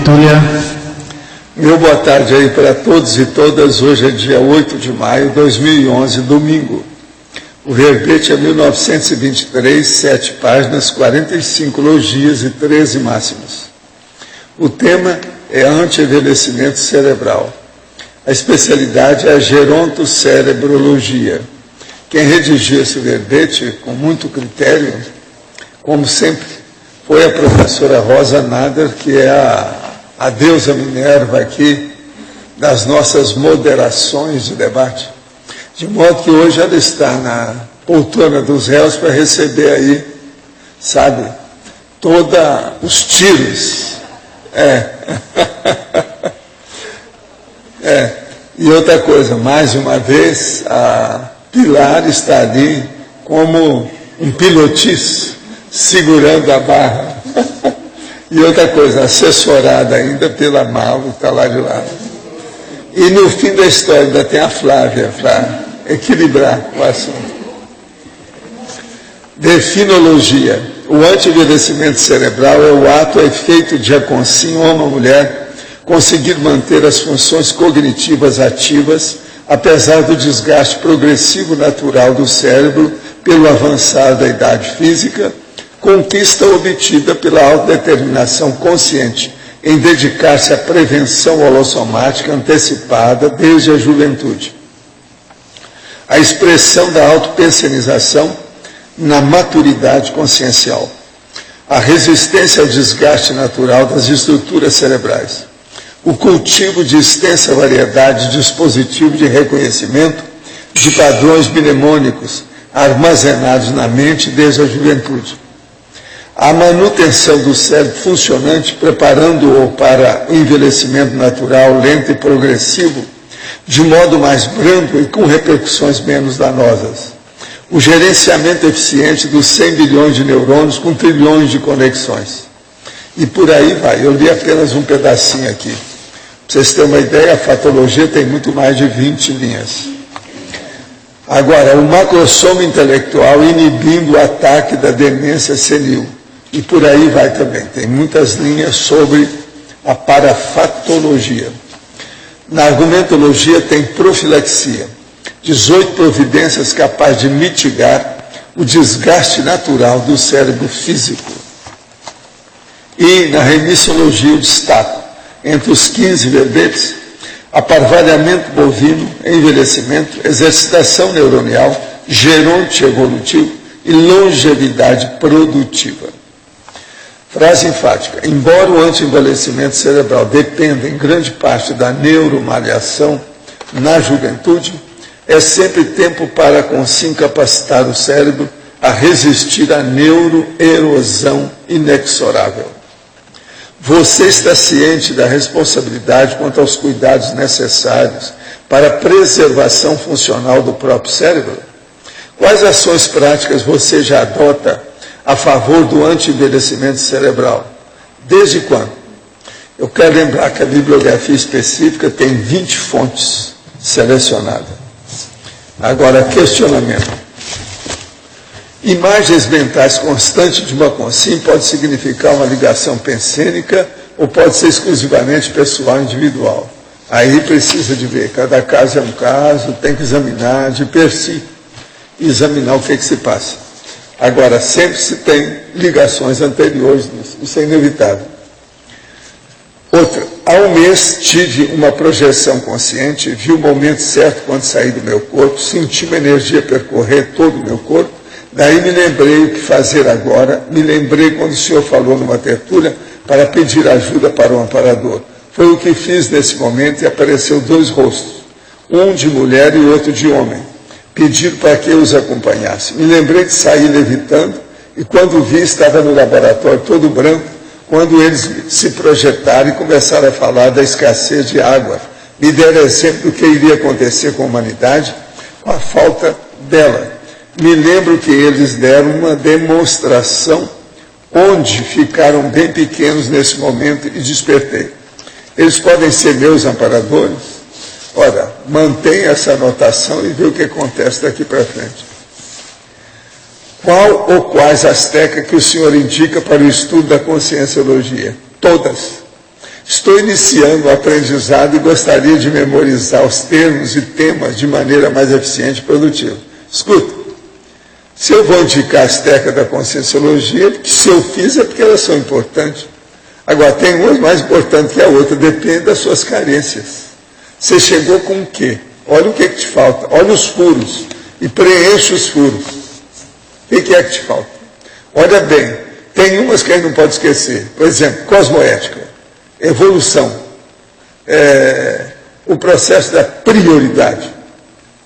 Túlia. Meu boa tarde aí para todos e todas. Hoje é dia 8 de maio de 2011, domingo. O verbete é 1923, 7 páginas, 45 logias e 13 máximas. O tema é anti-envelhecimento cerebral. A especialidade é a gerontocerebrologia. Quem redigiu esse verbete com muito critério, como sempre, foi a professora Rosa Nader, que é a deusa Minerva aqui das nossas moderações de debate. De modo que hoje ela está na poltrona dos réus para receber aí, sabe, todos os tiros. E outra coisa, mais uma vez, a Pilar está ali como um pilotis, segurando a barra. E outra coisa, assessorada ainda pela Malu, está lá de lado. E no fim da história ainda tem a Flávia para equilibrar o assunto. Definologia. O anti-envelhecimento cerebral é o ato ou efeito de a consim ou uma mulher conseguir manter as funções cognitivas ativas, apesar do desgaste progressivo natural do cérebro pelo avançar da idade física, conquista obtida pela autodeterminação consciente em dedicar-se à prevenção holossomática antecipada desde a juventude. A expressão da autopensionização na maturidade consciencial. A resistência ao desgaste natural das estruturas cerebrais. O cultivo de extensa variedade de dispositivos de reconhecimento de padrões mnemônicos armazenados na mente desde a juventude. A manutenção do cérebro funcionante, preparando-o para o envelhecimento natural, lento e progressivo, de modo mais brando e com repercussões menos danosas. O gerenciamento eficiente dos 100 bilhões de neurônios com trilhões de conexões. E por aí vai. Eu li apenas um pedacinho aqui. Para vocês terem uma ideia, a fatologia tem muito mais de 20 linhas. Agora, o macrosoma intelectual inibindo o ataque da demência senil. E por aí vai também. Tem muitas linhas sobre a parafatologia. Na argumentologia tem profilaxia. 18 providências capazes de mitigar o desgaste natural do cérebro físico. E na remissologia eu destaco, entre os 15 verbetes, aparvalhamento bovino, envelhecimento, exercitação neuronial, geronte evolutivo e longevidade produtiva. Frase enfática. Embora o anti-envelhecimento cerebral dependa em grande parte da neuromalhação na juventude, é sempre tempo para consim capacitar o cérebro a resistir à neuroerosão inexorável. Você está ciente da responsabilidade quanto aos cuidados necessários para a preservação funcional do próprio cérebro? Quais ações práticas você já adota a favor do anti-envelhecimento cerebral? Desde quando? Eu quero lembrar que a bibliografia específica tem 20 fontes selecionadas. Agora, questionamento. Imagens mentais constantes de uma consim pode significar uma ligação pensênica ou pode ser exclusivamente pessoal, individual. Aí precisa de ver, cada caso é um caso, tem que examinar de per si, examinar o que se passa. Agora, sempre se tem ligações anteriores nisso, isso é inevitável. Outra, há um mês tive uma projeção consciente, vi o momento certo quando saí do meu corpo, senti uma energia percorrer todo o meu corpo, daí me lembrei o que fazer agora, me lembrei quando o senhor falou numa tertúlia para pedir ajuda para o amparador. Foi o que fiz nesse momento e apareceu 2 rostos, um de mulher e outro de homem. Pediram para que eu os acompanhasse. Me lembrei de sair levitando e quando vi estava no laboratório todo branco, quando eles se projetaram e começaram a falar da escassez de água. Me deram exemplo do que iria acontecer com a humanidade com a falta dela. Me lembro que eles deram uma demonstração onde ficaram bem pequenos nesse momento e despertei. Eles podem ser meus amparadores? Ora, mantenha essa anotação e vê o que acontece daqui para frente. Qual ou quais as técnicas que o senhor indica para o estudo da conscienciologia? Todas. Estou iniciando o aprendizado e gostaria de memorizar os termos e temas de maneira mais eficiente e produtiva. Escuta, se eu vou indicar as técnicas da Conscienciologia, que se eu fiz é porque elas são importantes. Agora, tem umas mais importantes que a outra, depende das suas carências. Você chegou com o quê? Olha o que te falta, olha os furos e preenche os furos. O que é que te falta? Olha bem, tem umas que a gente não pode esquecer. Por exemplo, cosmoética, evolução, o processo da prioridade.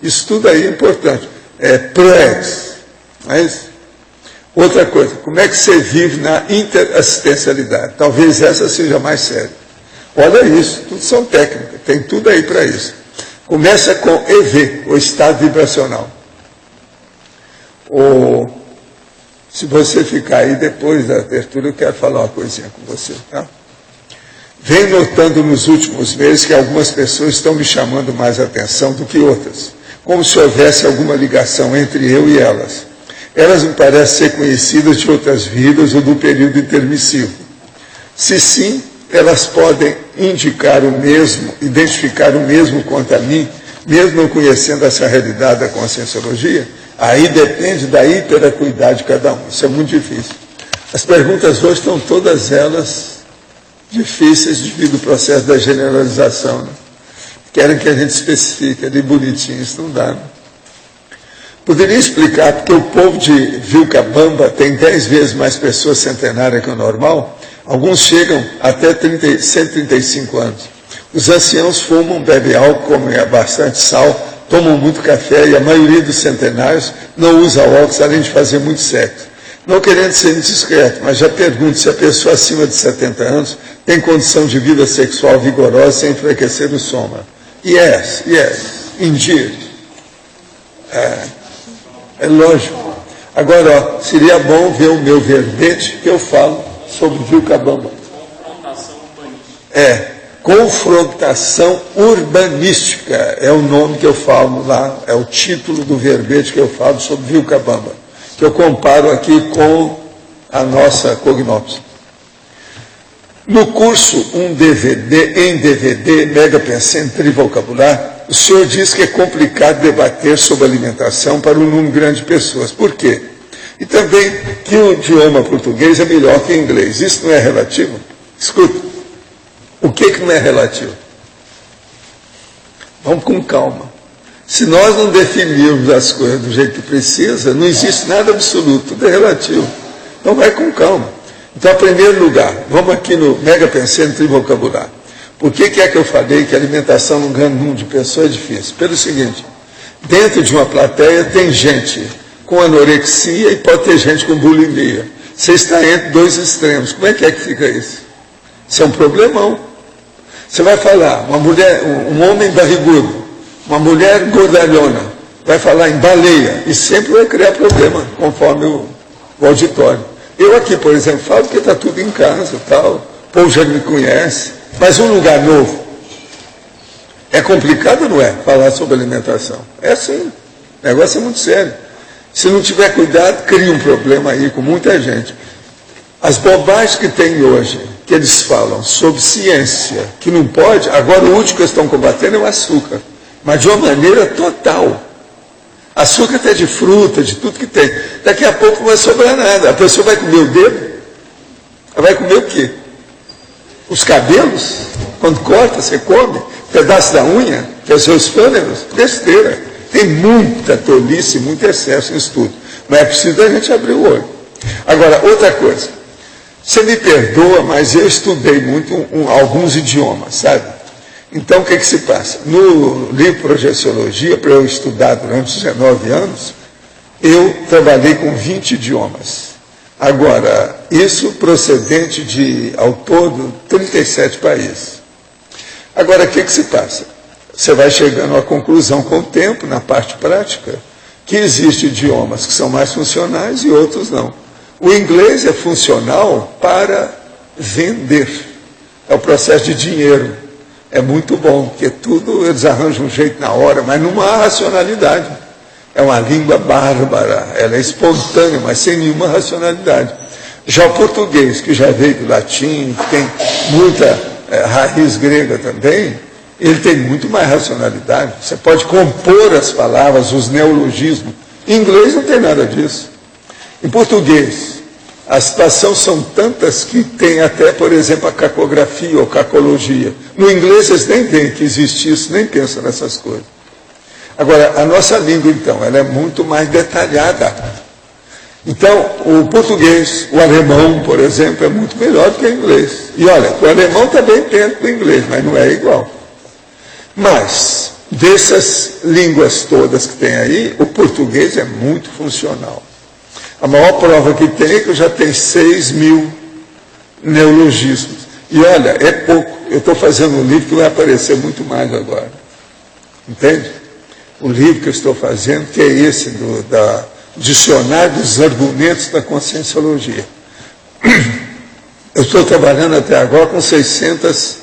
Isso tudo aí é importante. Prioridades. Mas, outra coisa, como é que você vive na interassistencialidade? Talvez essa seja mais séria. Olha isso, tudo são técnicas, tem tudo aí para isso. Começa com EV, o estado vibracional. Se você ficar aí depois da abertura, eu quero falar uma coisinha com você, tá? Venho notando nos últimos meses que algumas pessoas estão me chamando mais atenção do que outras, como se houvesse alguma ligação entre eu e elas. Elas me parecem ser conhecidas de outras vidas ou do período intermissivo. Se sim, elas podem indicar o mesmo, identificar o mesmo quanto a mim, mesmo não conhecendo essa realidade da Conscienciologia. Aí depende da hiperacuidade de cada um. Isso é muito difícil. As perguntas hoje estão todas elas difíceis devido ao processo da generalização. Né? Querem que a gente especifique ali bonitinho, isso não dá. Né? Poderia explicar porque o povo de Vilcabamba tem 10 vezes mais pessoas centenárias que o normal? Alguns chegam até 135 anos. Os anciãos fumam, bebem álcool, comem bastante sal, tomam muito café e a maioria dos centenários não usa óculos, além de fazer muito sexo. Não querendo ser indiscreto, mas já pergunto se a pessoa acima de 70 anos tem condição de vida sexual vigorosa sem enfraquecer o soma. Yes, indeed. É lógico. Agora, seria bom ver o meu verbete que eu falo sobre Vilcabamba. Confrontação urbanística é o nome que eu falo lá, é o título do verbete que eu falo sobre Vilcabamba, que eu comparo aqui com a nossa cognópsia. No curso em DVD, Mega Pensando Trivocabular, o senhor diz que é complicado debater sobre alimentação para um número grande de pessoas. Por quê? E também que o idioma português é melhor que o inglês. Isso não é relativo? Escuta. O que não é relativo? Vamos com calma. Se nós não definirmos as coisas do jeito que precisa, não existe nada absoluto, tudo é relativo. Então vai com calma. Então, em primeiro lugar, vamos aqui no Mega Pensando Trivocabular. Por que é que eu falei que a alimentação num grande número de pessoas é difícil? Pelo seguinte, dentro de uma plateia tem gente com anorexia e pode ter gente com bulimia. Você está entre dois extremos. Como é que fica isso? Isso é um problemão. Você vai falar, uma mulher, um homem barrigudo, uma mulher gordalhona, vai falar em baleia, e sempre vai criar problema, conforme o auditório. Eu aqui, por exemplo, falo que está tudo em casa, tal, o povo já me conhece, mas um lugar novo. É complicado, não é? Falar sobre alimentação. É sim, o negócio é muito sério. Se não tiver cuidado, cria um problema aí com muita gente. As bobagens que tem hoje, que eles falam sobre ciência, que não pode, agora o último que eles estão combatendo é o açúcar, mas de uma maneira total. Açúcar até de fruta, de tudo que tem. Daqui a pouco não vai sobrar nada. A pessoa vai comer o dedo, ela vai comer o quê? Os cabelos? Quando corta, você come? Pedaço da unha? Que é os seus pânelos? Besteira. Tem muita tolice, muito excesso nisso tudo. Mas é preciso a gente abrir o olho. Agora, outra coisa. Você me perdoa, mas eu estudei muito alguns idiomas, sabe? Então, o que se passa? No livro Projeciologia, para eu estudar durante 19 anos, eu trabalhei com 20 idiomas. Agora, isso procedente de, ao todo, 37 países. Agora, o que se passa? Você vai chegando à conclusão com o tempo, na parte prática, que existem idiomas que são mais funcionais e outros não. O inglês é funcional para vender. É o processo de dinheiro. É muito bom, porque tudo eles arranjam um jeito na hora, mas não há racionalidade. É uma língua bárbara, ela é espontânea, mas sem nenhuma racionalidade. Já o português, que já veio do latim, que tem muita raiz grega também, ele tem muito mais racionalidade. Você pode compor as palavras, os neologismos. Em inglês não tem nada disso. Em português, as situações são tantas que tem até, por exemplo, a cacografia ou cacologia. No inglês eles nem veem que existe isso, nem pensam nessas coisas. Agora, a nossa língua, então, ela é muito mais detalhada. Então, o português, o alemão, por exemplo, é muito melhor do que o inglês. E olha, o alemão também tem do inglês, mas não é igual. Mas, dessas línguas todas que tem aí, o português é muito funcional. A maior prova que tem é que eu já tenho 6.000 neologismos. E olha, é pouco. Eu estou fazendo um livro que vai aparecer muito mais agora. Entende? O livro que eu estou fazendo, que é esse da Dicionário dos Argumentos da Conscienciologia. Eu estou trabalhando até agora com 600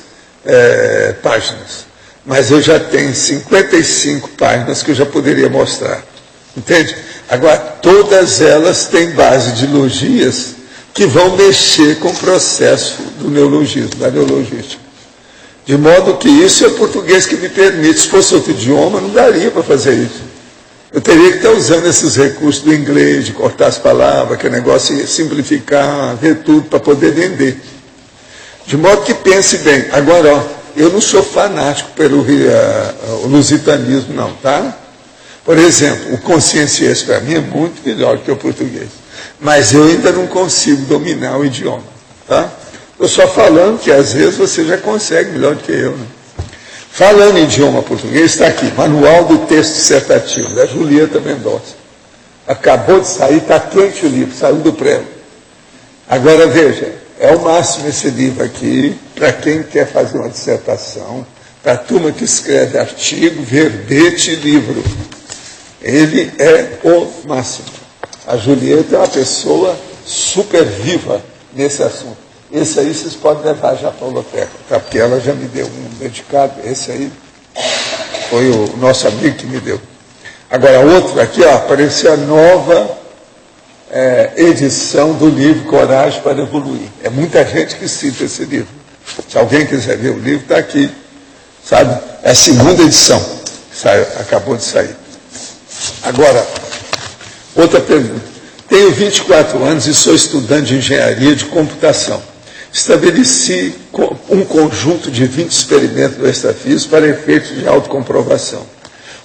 páginas. Mas eu já tenho 55 páginas que eu já poderia mostrar. Entende? Agora, todas elas têm base de logias que vão mexer com o processo do neologismo, da neologística. De modo que isso é o português que me permite. Se fosse outro idioma, não daria para fazer isso. Eu teria que estar usando esses recursos do inglês, de cortar as palavras, que é negócio de simplificar, ver tudo para poder vender. De modo que pense bem. Agora, ó, eu não sou fanático pelo lusitanismo, não, tá? Por exemplo, o conscienciês para mim é muito melhor que o português. Mas eu ainda não consigo dominar o idioma, tá? Estou só falando que às vezes você já consegue melhor do que eu, né? Falando em idioma português, está aqui, Manual do Texto Dissertativo, da Julieta Mendonça. Acabou de sair, está quente o livro, saiu do prêmio. Agora veja, é o máximo esse livro aqui, para quem quer fazer uma dissertação, para a turma que escreve artigo, verbete e livro. Ele é o máximo. A Julieta é uma pessoa super viva nesse assunto. Esse aí vocês podem levar já para a biblioteca, tá? Porque ela já me deu um dedicado. Esse aí foi o nosso amigo que me deu. Agora, outro aqui, ó, apareceu a nova edição do livro Coragem para Evoluir. É muita gente que cita esse livro. Se alguém quiser ver o livro, está aqui. Sabe? É a segunda edição. Acabou de sair. Agora, outra pergunta. Tenho 24 anos e sou estudante de engenharia de computação. Estabeleci um conjunto de 20 experimentos do extrafísico para efeitos de autocomprovação.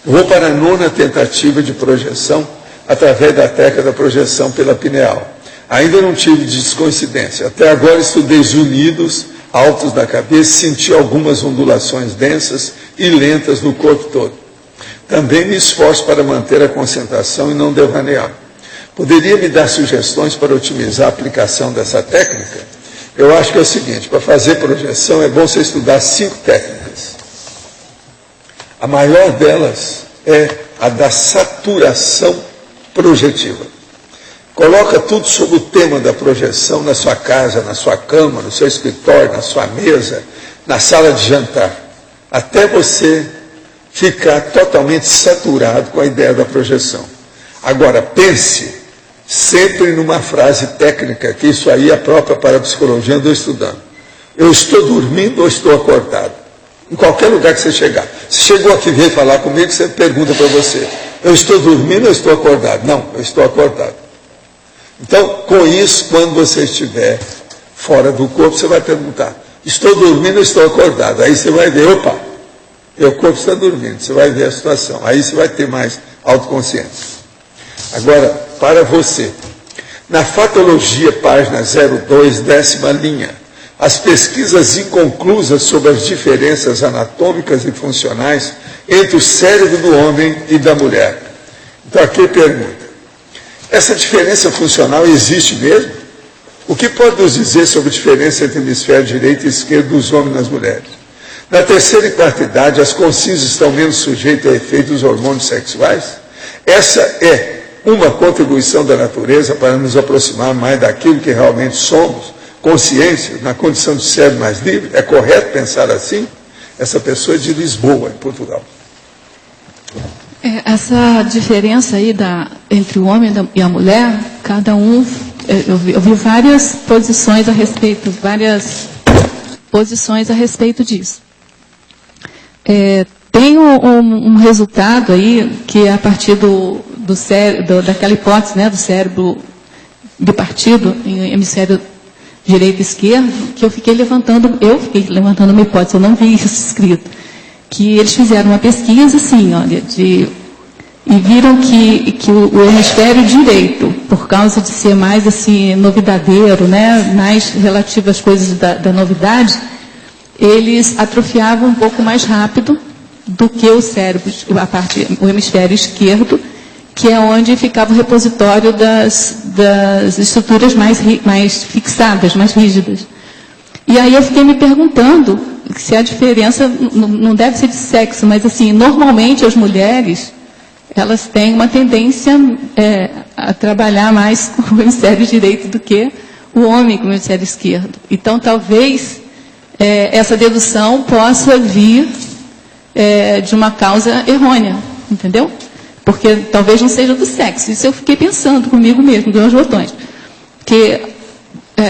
Vou para a 9ª tentativa de projeção através da técnica da projeção pela pineal. Ainda não tive descoincidência. Até agora estudei os unidos, altos da cabeça, senti algumas ondulações densas e lentas no corpo todo. Também me esforço para manter a concentração e não devanear. Poderia me dar sugestões para otimizar a aplicação dessa técnica? Eu acho que é o seguinte, para fazer projeção é bom você estudar 5 técnicas. A maior delas é a da saturação projetiva. Coloca tudo sobre o tema da projeção na sua casa, na sua cama, no seu escritório, na sua mesa, na sala de jantar, até você ficar totalmente saturado com a ideia da projeção. Agora, pense sempre numa frase técnica, que isso aí é própria para a psicologia, andou estudando. Eu estou dormindo ou estou acordado? Em qualquer lugar que você chegar. Se chegou aqui e veio falar comigo, você pergunta para você, eu estou dormindo ou estou acordado? Não, eu estou acordado. Então, com isso, quando você estiver fora do corpo, você vai perguntar, estou dormindo ou estou acordado? Aí você vai ver, opa, o corpo está dormindo, você vai ver a situação. Aí você vai ter mais autoconsciência. Agora, para você, na Fatologia, página 02, 10ª linha, as pesquisas inconclusas sobre as diferenças anatômicas e funcionais entre o cérebro do homem e da mulher. Então, aqui pergunta, essa diferença funcional existe mesmo? O que pode nos dizer sobre a diferença entre o hemisfério direito e esquerdo dos homens e das mulheres? Na 3ª e 4ª idade, as consciências estão menos sujeitas a efeitos dos hormônios sexuais? Essa é uma contribuição da natureza para nos aproximar mais daquilo que realmente somos, consciência, na condição de cérebro mais livre. É correto pensar assim? Essa pessoa é de Lisboa, em Portugal. Essa diferença aí entre o homem e a mulher, cada um, eu vi várias posições a respeito, várias posições a respeito disso. Tem um resultado aí, que é a partir daquela hipótese, né, do cérebro bipartido, em hemisfério direito e esquerdo, que eu fiquei levantando uma hipótese, eu não vi isso escrito, que eles fizeram uma pesquisa, assim, olha, e viram que o hemisfério direito, por causa de ser mais assim, novidadeiro, né, mais relativo às coisas da novidade, eles atrofiavam um pouco mais rápido do que o cérebro, o hemisfério esquerdo, que é onde ficava o repositório das estruturas mais fixadas, mais rígidas. E aí eu fiquei me perguntando se a diferença não deve ser de sexo, mas assim, normalmente as mulheres, elas têm uma tendência a trabalhar mais com o hemisfério direito do que o homem com o hemisfério esquerdo. Então, talvez essa dedução possa vir de uma causa errônea, entendeu? Porque talvez não seja do sexo. Isso eu fiquei pensando comigo mesmo, deu uns botões. Porque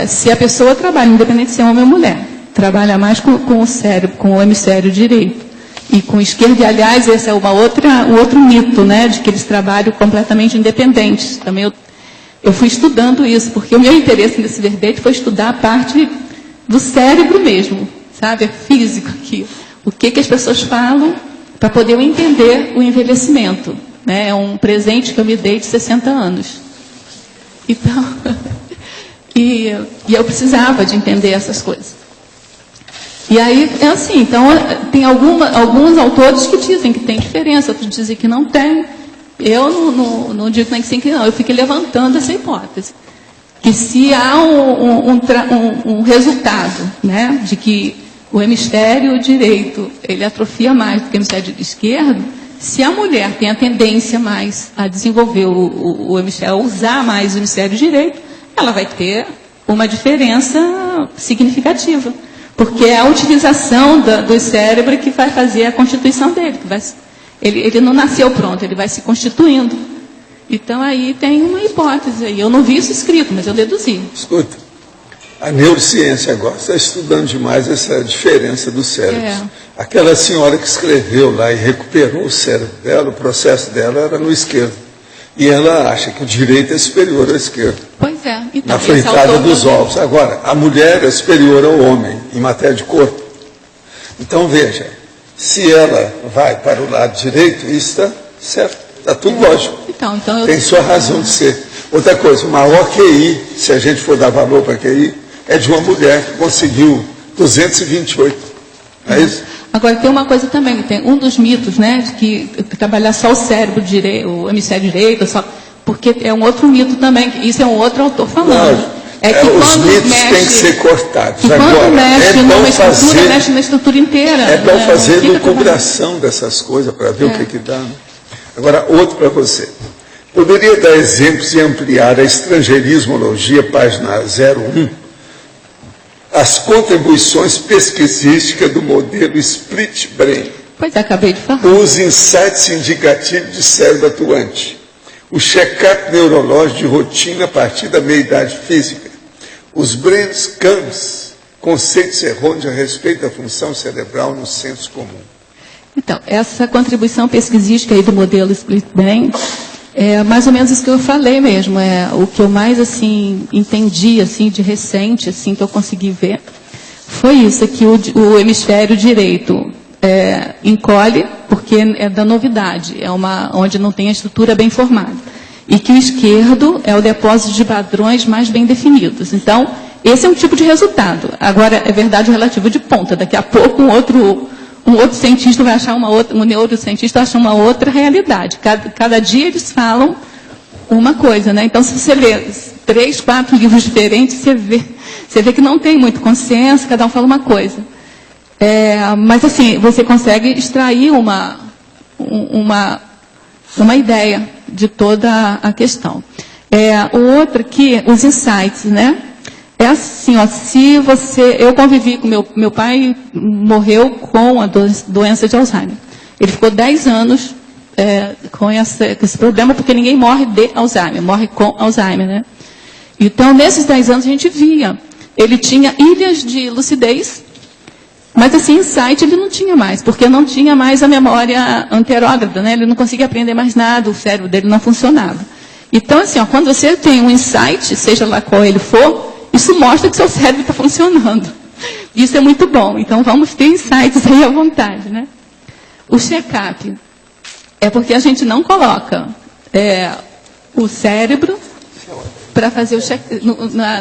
se a pessoa trabalha, independente se é homem ou mulher, trabalha mais com o cérebro, com o hemisfério direito, e com o esquerdo, e aliás, esse é um outro mito, né, de que eles trabalham completamente independentes. Também eu fui estudando isso, porque o meu interesse nesse verbete foi estudar a parte do cérebro mesmo, sabe, físico aqui. O que as pessoas falam para poder entender o envelhecimento. Né? É um presente que eu me dei de 60 anos. Então, e eu precisava de entender essas coisas. E aí, é assim, então, tem alguns autores que dizem que tem diferença, outros dizem que não tem. Eu não digo nem que sim, que não. Eu fiquei levantando essa hipótese. Que se há um resultado, né, de que o hemisfério direito, ele atrofia mais do que o hemisfério esquerdo, se a mulher tem a tendência mais a desenvolver o hemisfério, a usar mais o hemisfério direito, ela vai ter uma diferença significativa. Porque é a utilização do cérebro que vai fazer a constituição dele. Ele não nasceu pronto, ele vai se constituindo. Então, aí tem uma hipótese. Aí. Eu não vi isso escrito, mas eu deduzi. Escuta, a neurociência agora está estudando demais essa diferença dos cérebros. Aquela senhora que escreveu lá e recuperou o cérebro dela, o processo dela era no esquerdo. E ela acha que o direito é superior ao esquerdo. Pois é. Então, na fritada dos ovos. Agora, a mulher é superior ao homem em matéria de corpo. Então, veja, se ela vai para o lado direito, isso está certo, está tudo lógico. Então tem sua razão de ser. Outra coisa, o maior QI, se a gente for dar valor para QI, é de uma mulher que conseguiu 228. Não é isso? Agora, tem uma coisa também, tem um dos mitos, né, de que trabalhar só o cérebro direito, o hemisfério direito, porque é um outro mito também, isso é um outro autor falando. Não, os mitos têm que ser cortados. Agora, é bom estrutura, mexe na estrutura inteira. É bom fazer lucubração dessas coisas para ver o que dá. Né? Agora, outro para você. Poderia dar exemplos e ampliar a estrangeirismologia, página 01, as contribuições pesquisísticas do modelo Split Brain. Pois acabei de falar. Os insights indicativos de cérebro atuante. O check-up neurológico de rotina a partir da meia-idade física. Os brain scans, conceitos errôneos a respeito da função cerebral no senso comum. Então, essa contribuição pesquisística aí do modelo Split Brain é mais ou menos isso que eu falei mesmo. É o que eu mais assim entendi assim de recente, assim que eu consegui ver, foi isso, que o hemisfério direito encolhe porque é da novidade, onde não tem a estrutura bem formada, e que o esquerdo é o depósito de padrões mais bem definidos. Então, esse é um tipo de resultado. Agora, é verdade relativo de ponta. Daqui a pouco um outro cientista vai achar um neurocientista vai achar uma outra realidade. Cada dia eles falam uma coisa, né? Então, se você lê 3, 4 livros diferentes, você vê que não tem muito consenso, cada um fala uma coisa. Mas, assim, você consegue extrair uma ideia de toda a questão. O outro aqui, os insights, né? É assim, ó, eu convivi com meu pai, morreu com a doença de Alzheimer. Ele ficou 10 anos com esse problema, porque ninguém morre de Alzheimer, morre com Alzheimer, né? Então, nesses 10 anos a gente via, ele tinha ilhas de lucidez, Mas assim, insight ele não tinha mais, porque não tinha mais a memória anterógrada, né? Ele não conseguia aprender mais nada, o cérebro dele não funcionava. Então, assim, ó, quando você tem um insight, seja lá qual ele for, isso mostra que seu cérebro está funcionando. Isso é muito bom. Então, vamos ter insights aí à vontade, né? O check-up é porque a gente não coloca o cérebro para fazer o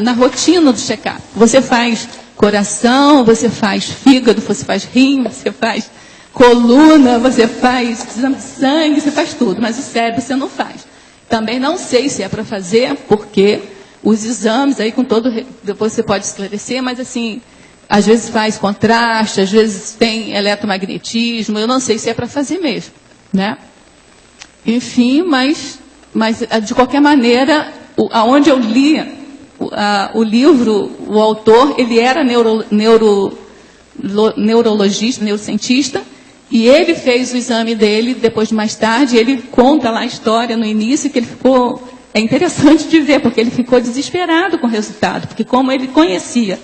na rotina do check-up. Você faz coração, você faz fígado, você faz rim, você faz coluna, você faz exame de sangue, você faz tudo, mas o cérebro você não faz. Também não sei se é para fazer, porque os exames aí com todo, depois você pode esclarecer, mas assim, às vezes faz contraste, às vezes tem eletromagnetismo, eu não sei se é para fazer mesmo, né? Enfim, mas de qualquer maneira, aonde eu li o livro, o autor, ele era neurologista, neurocientista, e ele fez o exame dele, depois de mais tarde, ele conta lá a história no início, que ele ficou, é interessante de ver, porque ele ficou desesperado com o resultado, porque como ele conhecia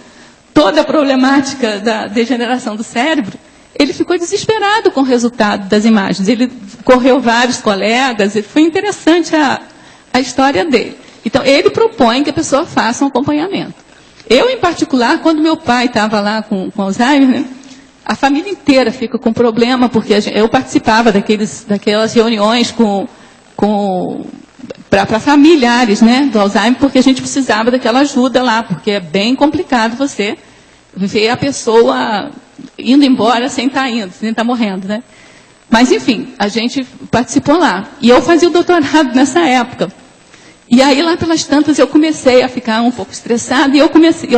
toda a problemática da degeneração do cérebro, ele ficou desesperado com o resultado das imagens. Ele correu vários colegas, foi interessante a história dele. Então, ele propõe que a pessoa faça um acompanhamento. Eu, em particular, quando meu pai estava lá com Alzheimer, né, a família inteira fica com problema, porque eu participava daquelas reuniões para familiares, né, do Alzheimer, porque a gente precisava daquela ajuda lá, porque é bem complicado você ver a pessoa indo embora sem estar morrendo, né? Mas, enfim, a gente participou lá. E eu fazia o doutorado nessa época. E aí, lá pelas tantas, eu comecei a ficar um pouco estressada, e eu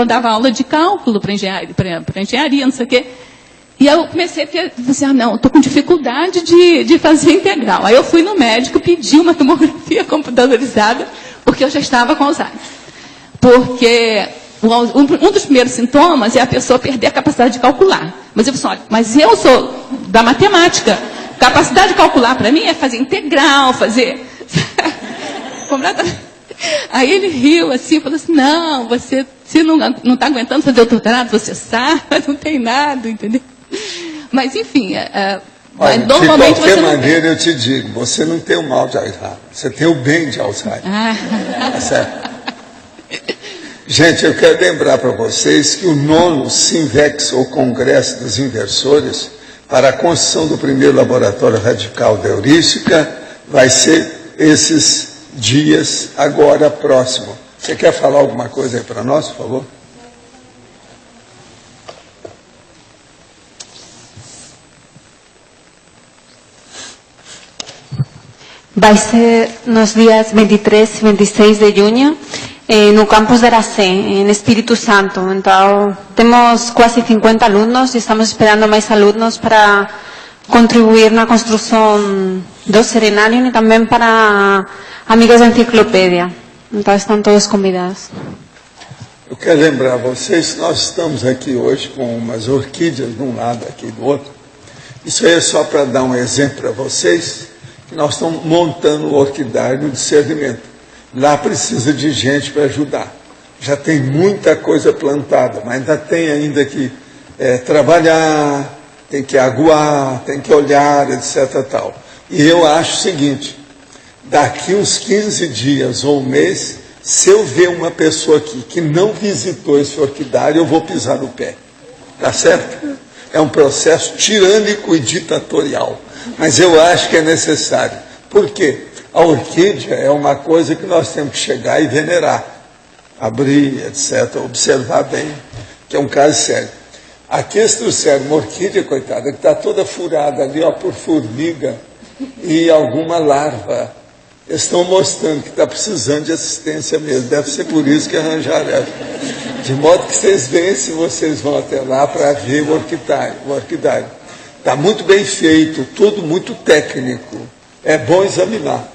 dava aula de cálculo para engenharia, não sei o quê. E eu comecei a ter, não, estou com dificuldade de fazer integral. Aí eu fui no médico, pedi uma tomografia computadorizada, porque eu já estava com Alzheimer. Porque um dos primeiros sintomas é a pessoa perder a capacidade de calcular. Mas eu falei assim, olha, mas eu sou da matemática. Capacidade de calcular para mim é fazer integral, fazer... Aí ele riu assim, falou assim, não, você se não está aguentando fazer o doutorado, você sabe, mas não tem nada, entendeu? Mas, enfim, olha, normalmente de qualquer maneira, eu te digo, você não tem o mal de Alzheimer, você tem o bem de Alzheimer. Tá certo? Gente, eu quero lembrar para vocês que o 9º Sinvex, ou Congresso dos Inversores, para a construção do primeiro laboratório radical da heurística, vai ser esses dias agora próximo. Você quer falar alguma coisa aí para nós, por favor? Vai ser nos dias 23 e 26 de junho, no campus de Aracé, em Espírito Santo. Então, temos quase 50 alunos e estamos esperando mais alunos para contribuir na construção do serenário e também para amigos da enciclopédia. Então, estão todos convidados. Eu quero lembrar vocês que nós estamos aqui hoje com umas orquídeas de um lado aqui do outro. Isso aí é só para dar um exemplo para vocês, que nós estamos montando o orquidário no discernimento. Lá precisa de gente para ajudar. Já tem muita coisa plantada, mas ainda tem que trabalhar, tem que aguar, tem que olhar, etc. Tal. E eu acho o seguinte, daqui uns 15 dias ou um mês, se eu ver uma pessoa aqui que não visitou esse orquidário, eu vou pisar no pé. Tá certo? É um processo tirânico e ditatorial. Mas eu acho que é necessário. Por quê? A orquídea é uma coisa que nós temos que chegar e venerar. Abrir, etc. Observar bem, que é um caso sério. Aqui eles trouxeram uma orquídea, coitada, que está toda furada ali, ó, por formiga e alguma larva. Eles estão mostrando que está precisando de assistência mesmo. Deve ser por isso que arranjaram essa. De modo que vocês veem se vocês vão até lá para ver o orquidário. Está muito bem feito, tudo muito técnico. É bom examinar.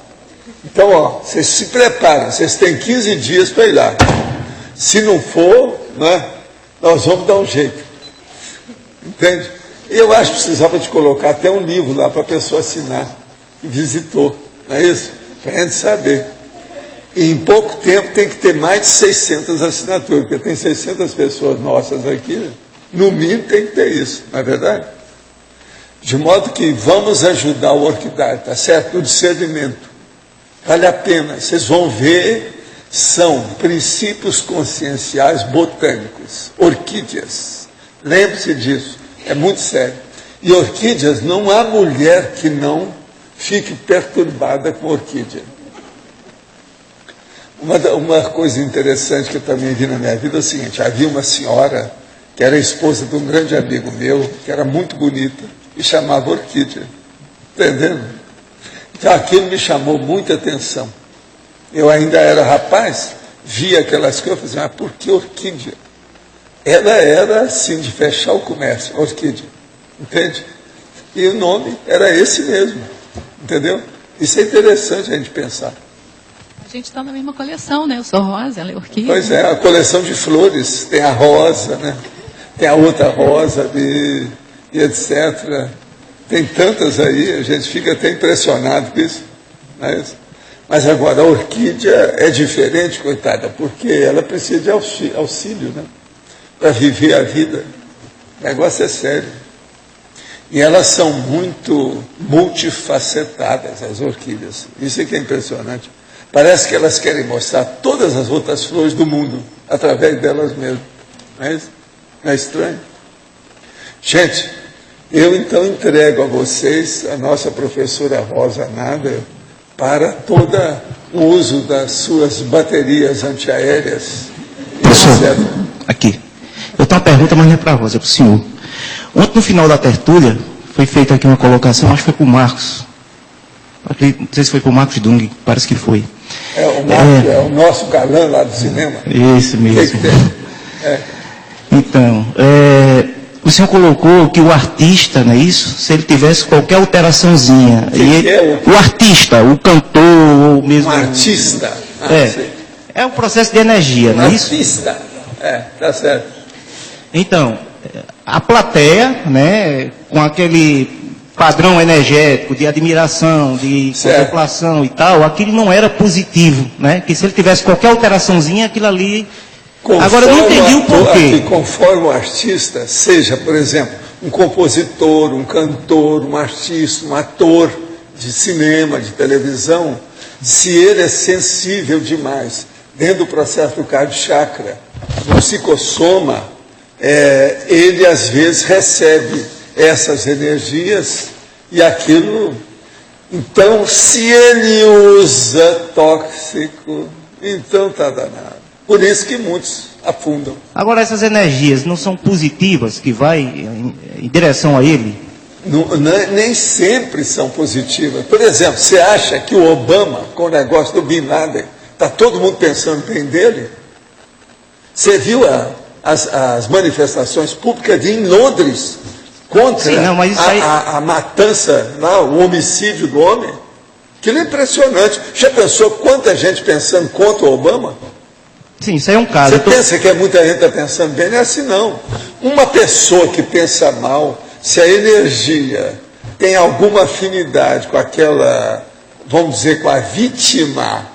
Então, ó, vocês se preparem, vocês têm 15 dias para ir lá. Se não for, né, nós vamos dar um jeito. Entende? Eu acho que precisava de colocar até um livro lá para a pessoa assinar que visitou. Não é isso? Para a gente saber. E em pouco tempo tem que ter mais de 600 assinaturas, porque tem 600 pessoas nossas aqui, No mínimo tem que ter isso, não é verdade? De modo que vamos ajudar o orquidário, tá certo? No discernimento. Vale a pena. Vocês vão ver, são princípios conscienciais botânicos. Orquídeas. Lembre-se disso. É muito sério. E orquídeas, não há mulher que não fique perturbada com orquídea. Uma coisa interessante que eu também vi na minha vida é o seguinte: havia uma senhora que era esposa de um grande amigo meu, que era muito bonita, e chamava Orquídea. Entendendo? Então aquilo me chamou muita atenção. Eu ainda era rapaz, via aquelas coisas e falei, mas por que Orquídea? Ela era assim, de fechar o comércio, Orquídea. Entende? E o nome era esse mesmo. Entendeu? Isso é interessante a gente pensar. A gente está na mesma coleção, né? Eu sou rosa, ela é orquídea. Pois é, a coleção de flores. Tem a rosa, né? Tem a outra rosa e etc. Tem tantas aí, a gente fica até impressionado com isso. Não é isso? Mas agora, a orquídea é diferente, coitada, porque ela precisa de auxílio, né? Para viver a vida. O negócio é sério. E elas são muito multifacetadas, as orquídeas. Isso é que é impressionante. Parece que elas querem mostrar todas as outras flores do mundo, através delas mesmas. Não é isso? Não é estranho? Gente, eu então entrego a vocês a nossa professora Rosa Nader para todo o uso das suas baterias antiaéreas. Professor, aqui. Eu tenho uma pergunta, mas não é para a Rosa, é para o senhor. Ontem, no final da tertúlia, foi feita aqui uma colocação, acho que foi para o Marcos. Não sei se foi para o Marcos Dung, parece que foi. O Marcos é o nosso galã lá do cinema. Esse mesmo. Então, o senhor colocou que o artista, não é isso? Se ele tivesse qualquer alteraçãozinha. O artista, o cantor, ou mesmo. Um artista. É um processo de energia, não é isso? Artista. Tá certo. Então, a plateia, né, com aquele padrão energético de admiração, de contemplação e tal, aquilo não era positivo, né? Que se ele tivesse qualquer alteraçãozinha, aquilo ali. Agora, eu não entendi o porquê. Conforme o artista, seja, por exemplo, um compositor, um cantor, um artista, um ator de cinema, de televisão, se ele é sensível demais, dentro do processo do cardio-chakra, do psicossoma, ele às vezes recebe essas energias e aquilo. Então, se ele usa tóxico, então está danado. Por isso que muitos afundam. Agora, essas energias não são positivas, que vai em direção a ele? Nem sempre são positivas. Por exemplo, você acha que o Obama, com o negócio do Bin Laden, está todo mundo pensando bem dele? Você viu as manifestações públicas em Londres contra a matança, o homicídio do homem? Aquilo é impressionante. Já pensou quanta gente pensando contra o Obama? Sim, isso aí é um caso. Você pensa que muita gente está pensando bem? Não é assim, não. Uma pessoa que pensa mal, se a energia tem alguma afinidade com aquela, vamos dizer, com a vítima,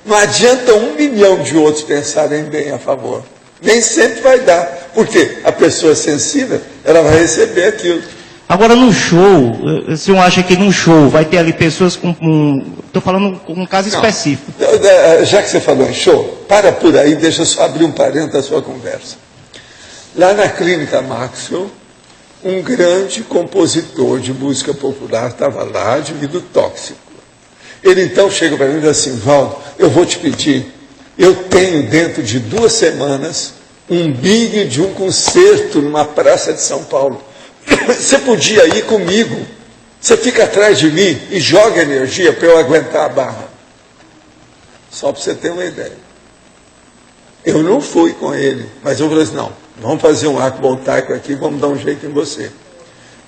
não adianta 1 milhão de outros pensarem bem a favor. Nem sempre vai dar. Porque a pessoa sensível, ela vai receber aquilo. Agora, no show, o senhor acha que num show vai ter ali pessoas com... Estou falando com um caso específico. Já que você falou em show, para por aí, deixa eu só abrir um parênteses da sua conversa. Lá na Clínica Maxwell, um grande compositor de música popular estava lá, devido tóxico. Ele então chega para mim e diz assim: Valdo, eu vou te pedir, eu tenho dentro de 2 semanas um big de um concerto numa praça de São Paulo. Você podia ir comigo? Você fica atrás de mim e joga energia para eu aguentar a barra. Só para você ter uma ideia. Eu não fui com ele, mas eu falei assim: não, vamos fazer um arco voltaico aqui, vamos dar um jeito em você.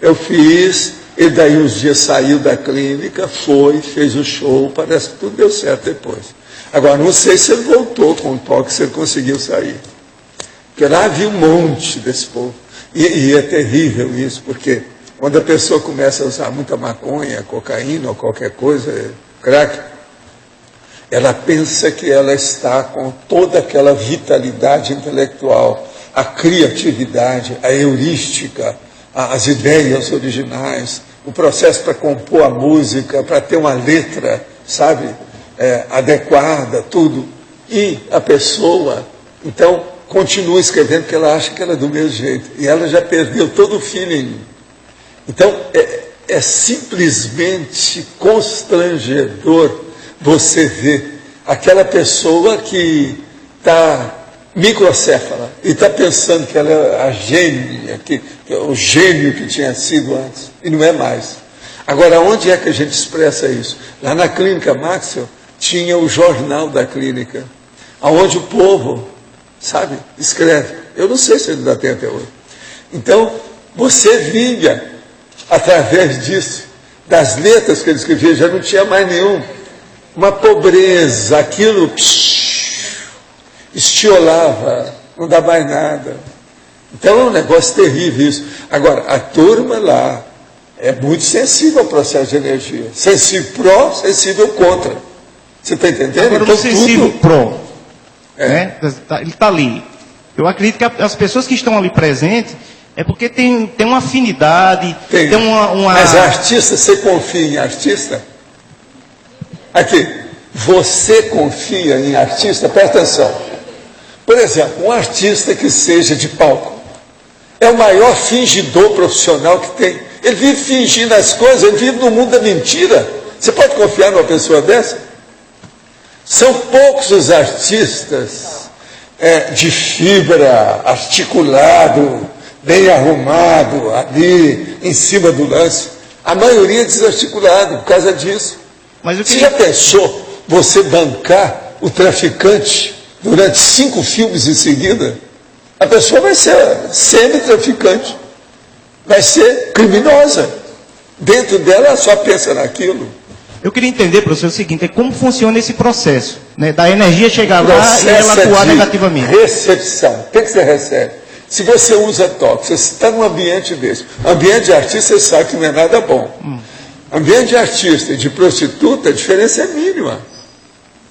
Eu fiz, ele daí uns dias saiu da clínica, fez o show, parece que tudo deu certo depois. Agora, não sei se ele voltou com o toque, se ele conseguiu sair. Porque lá havia um monte desse povo. E é terrível isso, porque quando a pessoa começa a usar muita maconha, cocaína ou qualquer coisa, crack, ela pensa que ela está com toda aquela vitalidade intelectual, a criatividade, a heurística, as ideias originais, o processo para compor a música, para ter uma letra, sabe, adequada, tudo. E a pessoa, então, continua escrevendo porque ela acha que ela é do mesmo jeito. E ela já perdeu todo o feeling. Então, é simplesmente constrangedor você ver aquela pessoa que está microcéfala e está pensando que ela é a gênia, que é o gênio que tinha sido antes, e não é mais. Agora, onde é que a gente expressa isso? Lá na Clínica Maxwell tinha o jornal da clínica, onde o povo, sabe, escreve. Eu não sei se ele ainda tem até hoje. Então, você via, através disso, das letras que ele escrevia, já não tinha mais uma pobreza, aquilo estiolava, não dá mais nada. Então é um negócio terrível isso. Agora, a turma lá é muito sensível ao processo de energia. Sensível pró, sensível contra. Você está entendendo? Agora, então, o sensível tudo... pró, né? Ele está ali. Eu acredito que as pessoas que estão ali presentes é porque tem uma afinidade, tem uma... Mas a artista, você confia em artista? Aqui, você confia em artista? Presta atenção. Por exemplo, um artista que seja de palco é o maior fingidor profissional que tem. Ele vive fingindo as coisas, ele vive no mundo da mentira. Você pode confiar numa pessoa dessa? São poucos os artistas de fibra, articulado, bem arrumado, ali, em cima do lance. A maioria é desarticulado por causa disso. Mas Você já pensou você bancar o traficante durante 5 filmes em seguida? A pessoa vai ser semi-traficante, vai ser criminosa. Dentro dela, ela só pensa naquilo. Eu queria entender, professor, o seguinte, como funciona esse processo, né, da energia chegar lá e ela atuar negativamente. Recepção. O que você recebe? Se você usa toque, você está num ambiente desse. Ambiente de artista, você sabe que não é nada bom. Ambiente de artista e de prostituta, a diferença é mínima.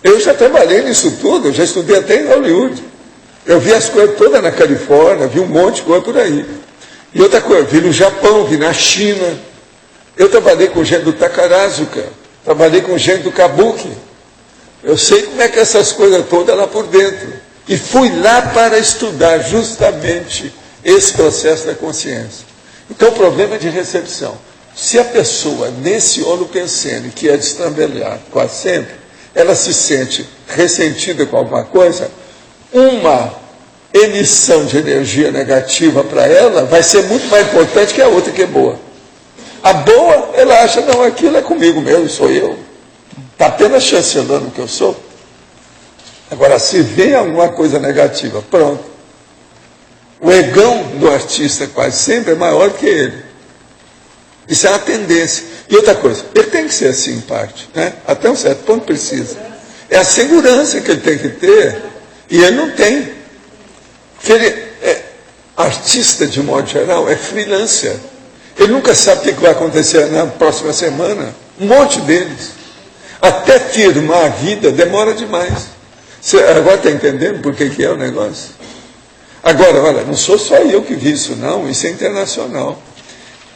Eu já trabalhei nisso tudo, eu já estudei até em Hollywood. Eu vi as coisas todas na Califórnia, vi um monte de coisa por aí. E outra coisa, vi no Japão, vi na China. Eu trabalhei com gente do Takarazuka, trabalhei com gente do Kabuki. Eu sei como é que essas coisas todas lá por dentro. E fui lá para estudar justamente esse processo da consciência. Então, o problema é de recepção. Se a pessoa, nesse holopensene, que é destrambelhar quase sempre, ela se sente ressentida com alguma coisa, uma emissão de energia negativa para ela vai ser muito mais importante que a outra que é boa. A boa, ela acha, não, aquilo é comigo mesmo, sou eu. Está apenas chancelando o que eu sou. Agora, se vem alguma coisa negativa, pronto. O egão do artista quase sempre é maior que ele. Isso é uma tendência. E outra coisa, ele tem que ser assim em parte, né? Até um certo ponto precisa. É a segurança que ele tem que ter, e ele não tem. Porque ele é artista, de modo geral, é freelancer. Ele nunca sabe o que vai acontecer na próxima semana. Um monte deles. Até firmar a vida demora demais. Você agora está entendendo por que é o negócio? Agora, olha, não sou só eu que vi isso, não. Isso é internacional.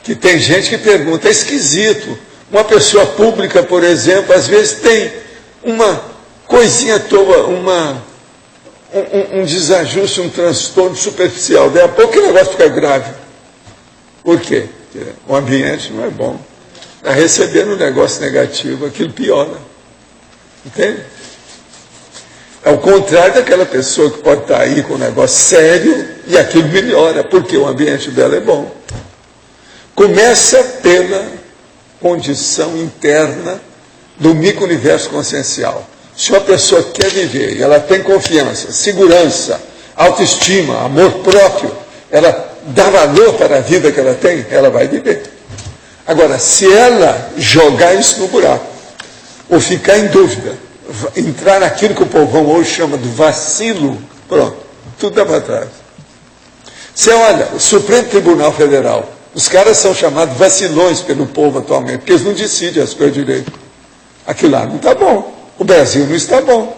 Que tem gente que pergunta, é esquisito. Uma pessoa pública, por exemplo, às vezes tem uma coisinha à toa, um desajuste, um transtorno superficial. Daí a pouco o negócio fica grave. Por quê? Porque o ambiente não é bom. Está recebendo um negócio negativo, aquilo piora. Entende? É o contrário daquela pessoa que pode estar aí com um negócio sério e aquilo melhora, porque o ambiente dela é bom. Começa pela condição interna do micro-universo consciencial. Se uma pessoa quer viver e ela tem confiança, segurança, autoestima, amor próprio, ela dá valor para a vida que ela tem, ela vai viver. Agora, se ela jogar isso no buraco, ou ficar em dúvida, entrar naquilo que o povão hoje chama de vacilo, pronto, tudo dá para trás. Você olha, o Supremo Tribunal Federal, os caras são chamados vacilões pelo povo atualmente, porque eles não decidem as coisas direito. Aquilo lá não está bom, o Brasil não está bom.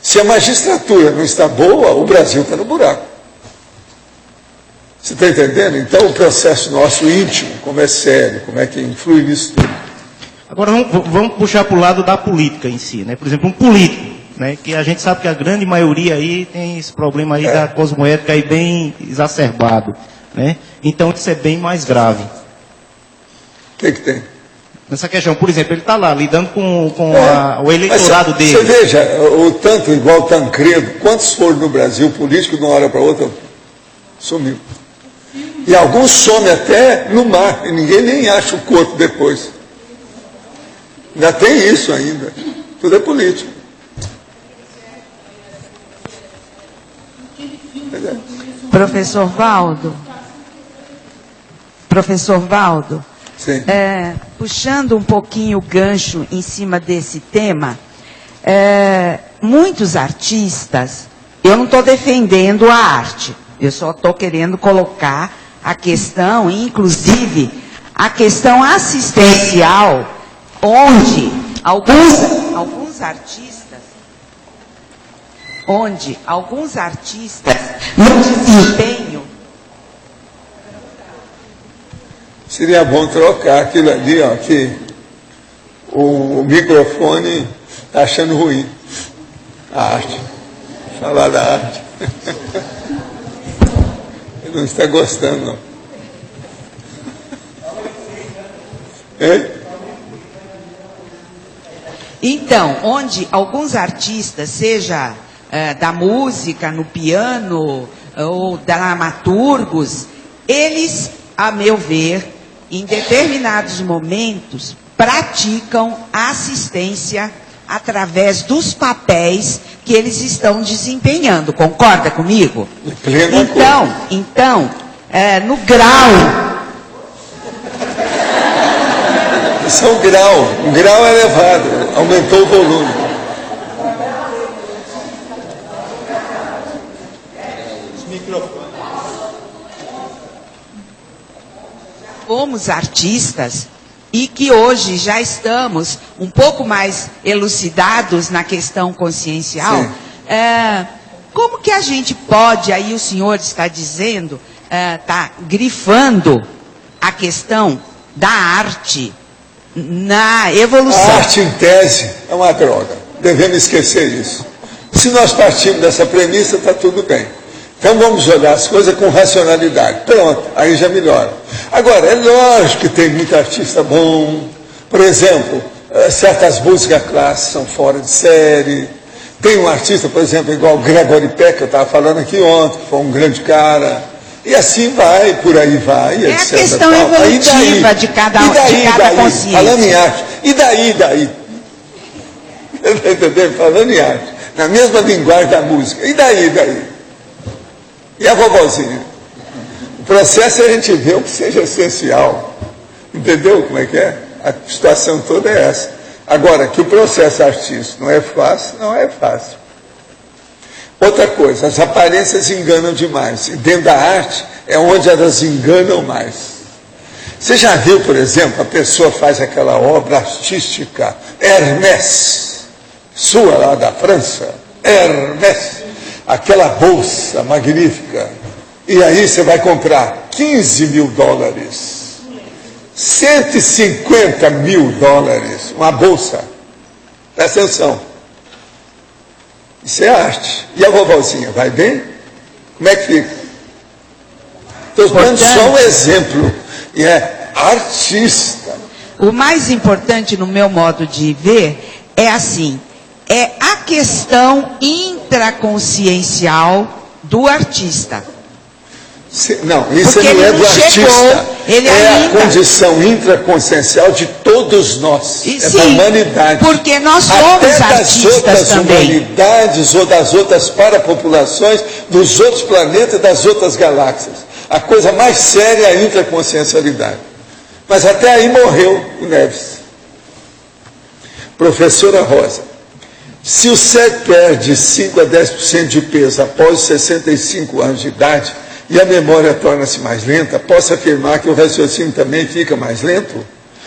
Se a magistratura não está boa, o Brasil está no buraco. Você está entendendo? Então, o processo nosso íntimo, como é sério, como é que influi nisso tudo. Agora, vamos puxar para o lado da política em si, né? Por exemplo, um político, né? Que a gente sabe que a grande maioria aí tem esse problema aí da cosmoética aí bem exacerbado, né? Então, isso é bem mais grave. O que tem? Nessa questão, por exemplo, ele está lá lidando com o eleitorado dele. Você veja, o tanto igual Tancredo, quantos foram no Brasil, político de uma hora para outra sumiu. E alguns somem até no mar, e ninguém nem acha o corpo depois. Ainda tem isso ainda. Tudo é político. Professor Valdo. Sim. Puxando um pouquinho o gancho em cima desse tema, muitos artistas, eu não estou defendendo a arte, eu só estou querendo colocar a questão, inclusive, a questão assistencial, onde alguns artistas, no desempenho. Seria bom trocar aquilo ali, ó, que o microfone está achando ruim. A arte. Falar da arte. Ele não está gostando, não. Hein? Então, onde alguns artistas, seja da música, no piano, ou dramaturgos, eles, a meu ver, em determinados momentos, praticam a assistência através dos papéis que eles estão desempenhando. Concorda comigo? Então, no grau... Isso é um grau elevado, aumentou o volume. Fomos artistas e que hoje já estamos um pouco mais elucidados na questão consciencial. Como que a gente pode, aí o senhor está dizendo, está grifando a questão da arte na evolução. A arte, em tese, é uma droga. Devemos esquecer isso. Se nós partimos dessa premissa, está tudo bem. Então vamos olhar as coisas com racionalidade. Pronto, aí já melhora. Agora, é lógico que tem muito artista bom. Por exemplo, certas músicas clássicas são fora de série. Tem um artista, por exemplo, igual Gregory Peck, que eu estava falando aqui ontem, que foi um grande cara. E assim vai, por aí vai, etc. É a questão evolutiva de cada consciência. Falando em arte. E daí? Está entendendo? Falando em arte. Na mesma linguagem da música. E daí? E a vovozinha? O processo é a gente ver o que seja essencial. Entendeu como é que é? A situação toda é essa. Agora, que o processo artístico não é fácil. Outra coisa, as aparências enganam demais. E dentro da arte é onde elas enganam mais. Você já viu, por exemplo, a pessoa faz aquela obra artística, Hermès, sua lá da França, Hermès, aquela bolsa magnífica. E aí você vai comprar $15 mil, $150 mil, uma bolsa. Presta atenção. Isso é arte. E a vovozinha, vai bem? Como é que fica? Estou dando só um exemplo. E é artista. O mais importante, no meu modo de ver, é assim, é a questão intraconsciencial do artista. Não, isso não é do artista. É a condição intraconsciencial de todos nós. Da humanidade. Porque nós somos artistas das outras também. Humanidades ou das outras parapopulações, dos outros planetas, das outras galáxias. A coisa mais séria é a intraconsciencialidade. Mas até aí morreu o Neves. Professora Rosa, se o cérebro perde 5 a 10% de peso após os 65 anos de idade, e a memória torna-se mais lenta, posso afirmar que o raciocínio também fica mais lento?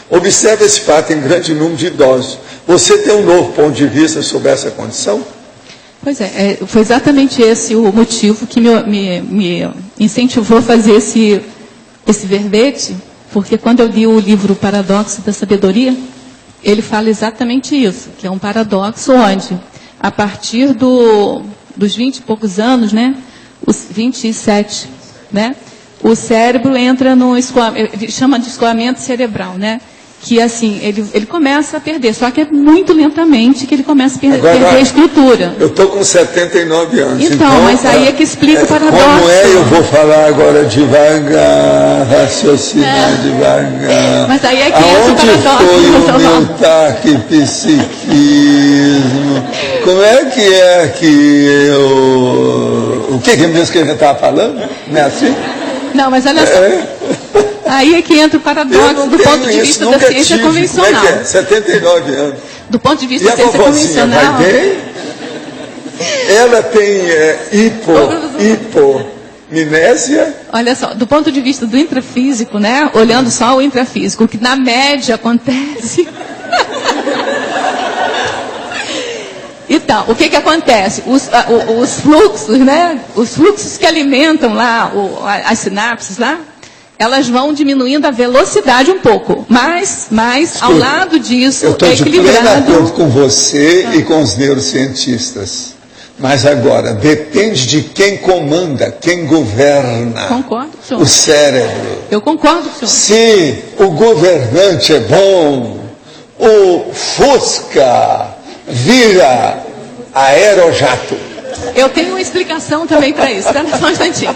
Observe esse fato em grande número de idosos. Você tem um novo ponto de vista sobre essa condição? Pois é, foi exatamente esse o motivo que me incentivou a fazer esse verbete, porque quando eu li o livro Paradoxo da Sabedoria, ele fala exatamente isso, que é um paradoxo onde, a partir dos 20 e poucos anos, né, os 27, né, o cérebro entra no escoamento, ele chama de escoamento cerebral, né? Que assim, ele começa a perder, só que é muito lentamente que ele começa a perder a estrutura. Eu estou com 79 anos. Então, mas aí é que explica o paradoxo. Como eu vou falar agora devagar, raciocinar devagar. Mas aí é que entra o paradoxo. Aonde foi o meu taquipsiquismo? Como é que eu... O que mesmo que a gente estava falando? Não é assim? Não, mas olha só. Aí é que entra o paradoxo do ponto de vista da ciência convencional. Como é que é? 79 anos. Do ponto de vista da ciência convencional. Vai bem? Ela tem hipomnésia. Olha só, do ponto de vista do intrafísico, né? Olhando só o intrafísico, o que na média acontece. Então, o que acontece? Os fluxos, né? Os fluxos que alimentam lá as sinapses lá, elas vão diminuindo a velocidade um pouco, mas ao lado disso é equilibrado. Eu estou de pleno acordo com você e com os neurocientistas. Mas agora, depende de quem comanda, quem governa. Concordo, senhor. O cérebro. Eu concordo, senhor. Se o governante é bom, o Fusca vira aerojato. Eu tenho uma explicação também para isso. Espera só um instantinho.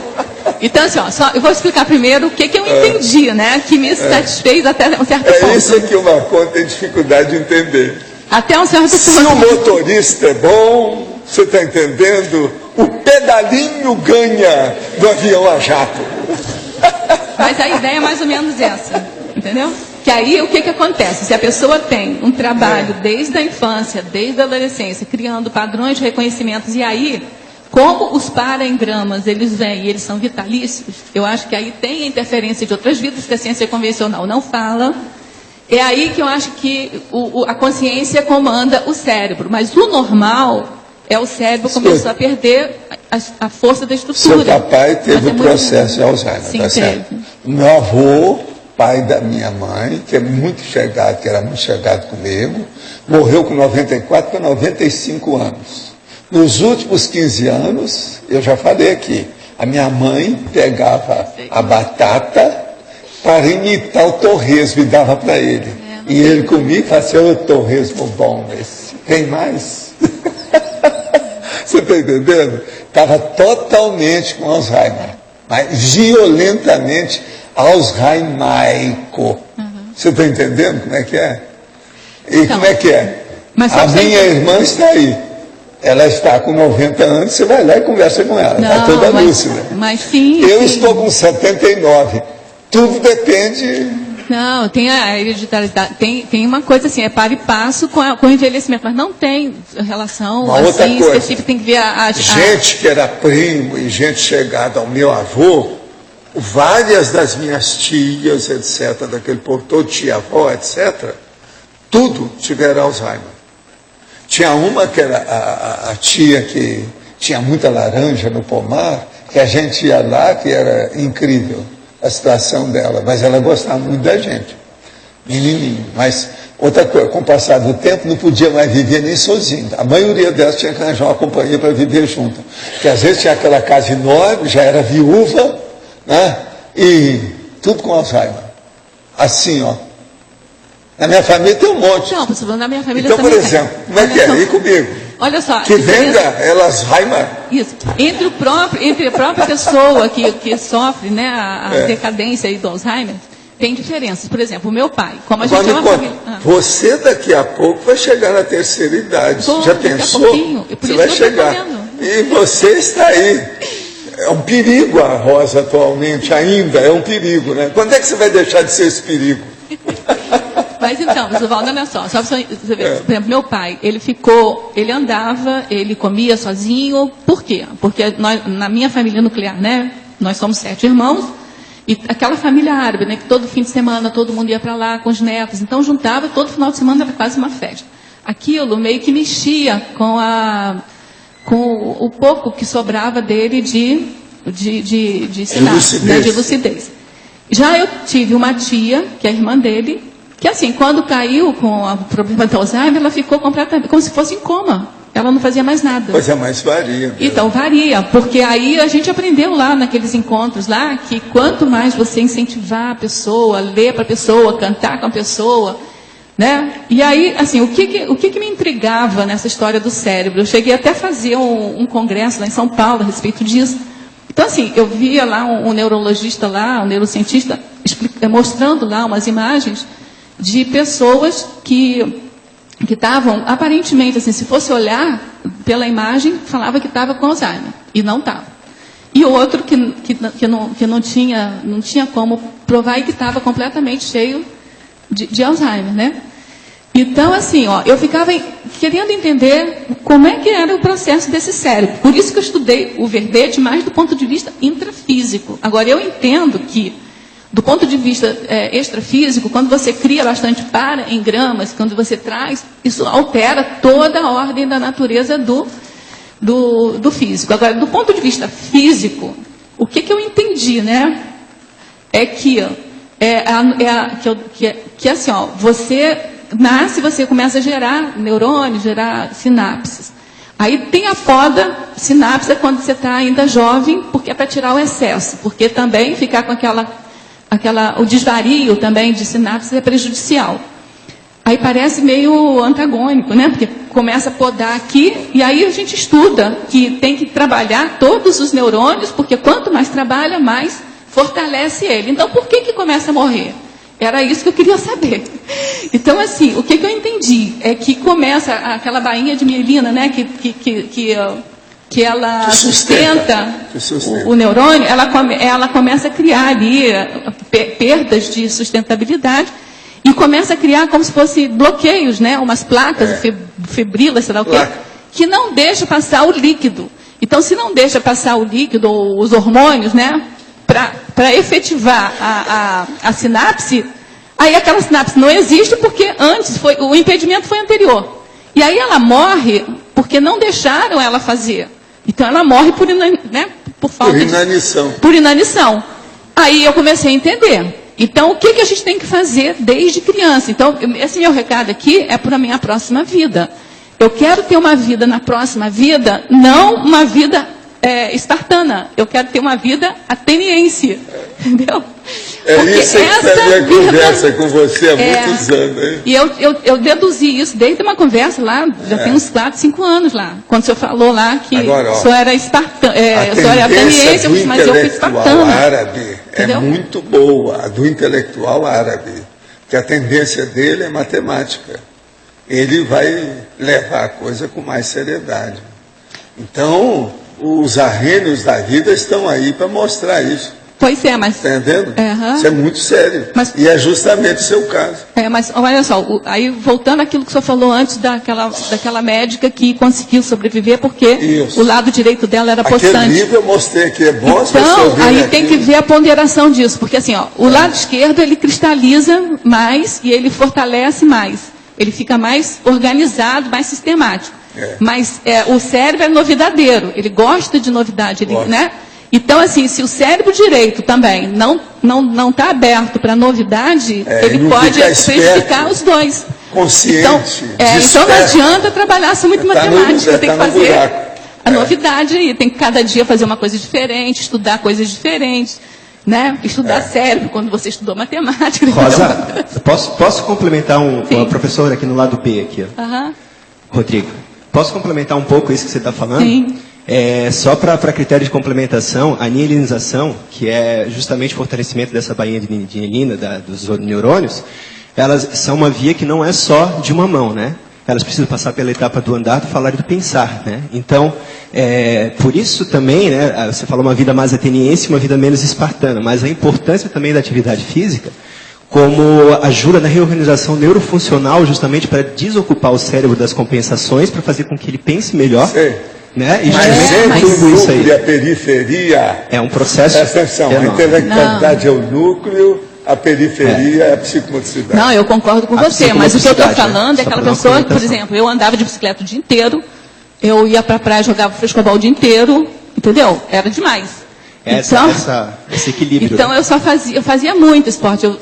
Então, assim, eu vou explicar primeiro o que eu entendi, né? Que me satisfez até um certo ponto. É isso que o Marcon tem dificuldade de entender. Até um certo ponto. Se o motorista é bom, você está entendendo? O pedalinho ganha do avião a jato. Mas a ideia é mais ou menos essa, entendeu? Que aí o que acontece? Se a pessoa tem um trabalho desde a infância, desde a adolescência, criando padrões de reconhecimentos, e aí, como os paraengramas, eles vêm e eles são vitalícios, eu acho que aí tem a interferência de outras vidas que a ciência convencional não fala. É aí que eu acho que a consciência comanda o cérebro, mas o normal é o cérebro começou a perder a força da estrutura. Seu papai teve o processo de Alzheimer, sim, tá certo? Meu avô, pai da minha mãe, que é muito chegado, que era muito chegado comigo, morreu com 94 para 95 anos. Nos últimos 15 anos, eu já falei aqui, a minha mãe pegava a batata para imitar o torresmo e dava para ele. E ele comia e fazia o torresmo bom esse. Tem mais? Você está entendendo? Estava totalmente com Alzheimer, mas violentamente alzheimaico. Você está entendendo como é que é? E então, como é que é? A minha irmã está aí. Ela está com 90 anos, você vai lá e conversa com ela. Está toda lúcida. Mas sim. Eu estou com 79. Tudo depende. Não, tem a hereditariedade. Tem uma coisa assim, é para e passo com o envelhecimento, mas não tem relação uma outra assim, coisa. específica, tem que ver gente que era primo e gente chegada ao meu avô, várias das minhas tias, etc., daquele povo todo, tia-avó, etc., tudo tiveram Alzheimer. Tinha uma que era a tia que tinha muita laranja no pomar, que a gente ia lá, que era incrível a situação dela, mas ela gostava muito da gente, menininho. Mas outra coisa, com o passar do tempo, não podia mais viver nem sozinho. A maioria delas tinha que arranjar uma companhia para viver junto. Porque às vezes tinha aquela casa enorme, já era viúva, né? E tudo com Alzheimer. Assim, ó. Na minha família tem um monte. Não, professor, na minha família então, também. Por exemplo, como é que é? E comigo? Olha só. Que venga Alzheimer. Isso. Entre a própria pessoa que sofre, né, a decadência aí do Alzheimer, tem diferenças. Por exemplo, o meu pai, como a gente é uma família... Você daqui a pouco vai chegar na terceira idade. Já pensou? Você vai chegar. E você está aí. É um perigo a Rosa atualmente ainda, é um perigo, né? Quando é que você vai deixar de ser esse perigo? Mas então, Valdo, olha só você ver, por exemplo, meu pai, ele andava, ele comia sozinho, por quê? Porque na minha família nuclear, né, nós somos 7 irmãos, e aquela família árabe, né, que todo fim de semana todo mundo ia para lá com os netos, então juntava, todo final de semana era quase uma festa. Aquilo meio que mexia com com o pouco que sobrava dele de sinapse, lucidez. né, de lucidez. Já eu tive uma tia, que é a irmã dele, que assim, quando caiu com o problema do Alzheimer, ela ficou completamente, como se fosse em coma. Ela não fazia mais nada. Pois é, mas varia. Mesmo. Então, varia, porque aí a gente aprendeu lá naqueles encontros lá, que quanto mais você incentivar a pessoa, ler para a pessoa, cantar com a pessoa, né? E aí, assim, o que me intrigava nessa história do cérebro? Eu cheguei até a fazer um congresso lá em São Paulo a respeito disso. Então, assim, eu via lá um neurologista lá, um neurocientista, mostrando lá umas imagens de pessoas que estavam, aparentemente, assim, se fosse olhar pela imagem, falava que estava com Alzheimer, e não estava. E outro que não tinha como provar e que estava completamente cheio de Alzheimer, né? Então, assim, ó, eu ficava querendo entender como é que era o processo desse cérebro. Por isso que eu estudei o verbete mais do ponto de vista intrafísico. Agora, eu entendo que, do ponto de vista extrafísico, quando você cria bastante para-engramas, quando você traz, isso altera toda a ordem da natureza do físico. Agora, do ponto de vista físico, o que eu entendi, né? É que, assim, ó, você nasce, você começa a gerar neurônios, gerar sinapses. Aí tem a poda, sinapse é quando você está ainda jovem, porque é para tirar o excesso, porque também ficar com o desvario também de sinapses é prejudicial. Aí parece meio antagônico, né? Porque começa a podar aqui, e aí a gente estuda que tem que trabalhar todos os neurônios, porque quanto mais trabalha, mais fortalece ele. Então, por que começa a morrer? Era isso que eu queria saber. Então, assim, o que eu entendi é que começa aquela bainha de mielina, né? Que ela sustenta o neurônio, ela começa a criar ali perdas de sustentabilidade e começa a criar como se fosse bloqueios, né? Umas placas, fibrilas, sei lá o quê, que não deixa passar o líquido. Então, se não deixa passar o líquido ou os hormônios, né? Para efetivar a sinapse, aí aquela sinapse não existe porque antes o impedimento foi anterior. E aí ela morre porque não deixaram ela fazer. Então ela morre por inanição. Por inanição. Aí eu comecei a entender. Então o que a gente tem que fazer desde criança? Então esse meu recado aqui é para a minha próxima vida. Eu quero ter uma vida na próxima vida, não uma vida espartana. Eu quero ter uma vida ateniense. Entendeu? Porque isso que está a minha conversa com você há muitos anos. Hein? E eu deduzi isso desde uma conversa lá, já tem uns 4, 5 anos lá. Quando o senhor falou lá que o senhor era espartano, o senhor era ateniense, mas eu fui espartana. Árabe é muito boa, a do intelectual árabe. Que a tendência dele é matemática. Ele vai levar a coisa com mais seriedade. Então, os arrênios da vida estão aí para mostrar isso. Pois é, mas... Está entendendo? Isso é muito sério. E é justamente o seu caso. Mas olha só, aí voltando àquilo que o senhor falou antes daquela médica que conseguiu sobreviver porque o lado direito dela era possante. Aquele livro eu mostrei que é bom as pessoas verem. Então, aí tem que ver a ponderação disso, porque assim, ó, o lado esquerdo ele cristaliza mais e ele fortalece mais. Ele fica mais organizado, mais sistemático. Mas o cérebro é novidadeiro, ele gosta de novidade, né? Então, assim, se o cérebro direito também não está aberto para novidade, ele pode prejudicar os dois. Consciente, então não adianta trabalhar só muito matemática, tem que fazer a novidade aí, tem que cada dia fazer uma coisa diferente, estudar coisas diferentes, né? Estudar cérebro quando você estudou matemática. Rosa, posso complementar uma professora aqui no lado B aqui, ó. Rodrigo, posso complementar um pouco isso que você está falando? Sim. Só para critério de complementação, a mielinização, que é justamente o fortalecimento dessa bainha de mielina, dos neurônios, elas são uma via que não é só de uma mão, né? Elas precisam passar pela etapa do andar, do falar e do pensar, né? Então, por isso também, né, você falou uma vida mais ateniense, uma vida menos espartana, mas a importância também da atividade física, como ajuda na reorganização neurofuncional, justamente para desocupar o cérebro das compensações, para fazer com que ele pense melhor. Sei. Né? E mas o núcleo e a periferia é um processo. Presta atenção, a intelectualidade é o núcleo, a periferia é a psicomotricidade. Não, eu concordo com você, mas o que eu estou falando é aquela pessoa, por exemplo, eu andava de bicicleta o dia inteiro, eu ia para a praia, jogava frescobol o dia inteiro, entendeu? Era demais. Esse equilíbrio. Então, eu fazia muito esporte, eu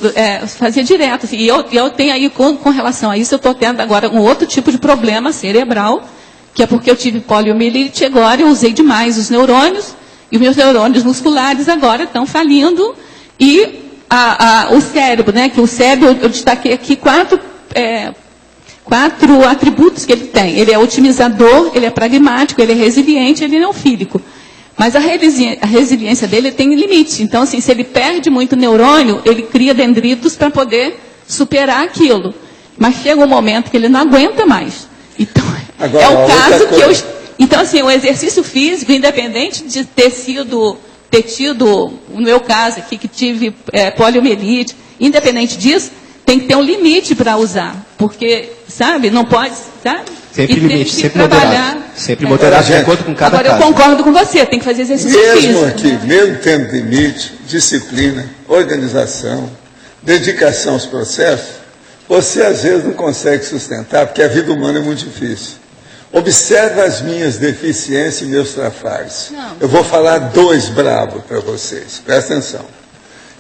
fazia direto. Assim, e eu tenho aí, com relação a isso, eu estou tendo agora um outro tipo de problema cerebral, que é porque eu tive poliomielite, agora eu usei demais os neurônios, e os meus neurônios musculares agora estão falindo, e o cérebro, né, que o cérebro, eu destaquei aqui quatro atributos que ele tem. Ele é otimizador, ele é pragmático, ele é resiliente, ele é neofílico. Mas a resiliência dele tem limite. Então, assim, se ele perde muito neurônio, ele cria dendritos para poder superar aquilo. Mas chega um momento que ele não aguenta mais. Então, agora, é o caso que eu... Então, assim, o exercício físico, independente de ter tido, no meu caso aqui, que tive poliomielite, independente disso, tem que ter um limite para usar. Porque, sabe, não pode, sabe? Sempre limite, sempre moderado. Sempre moderado de acordo com cada caso. Agora, eu concordo com você, tem que fazer exercício físico. Mesmo aqui, mesmo tendo limite, disciplina, organização, dedicação aos processos, você às vezes não consegue sustentar, porque a vida humana é muito difícil. Observa as minhas deficiências e meus trafares. Eu vou falar 2 bravos para vocês, presta atenção.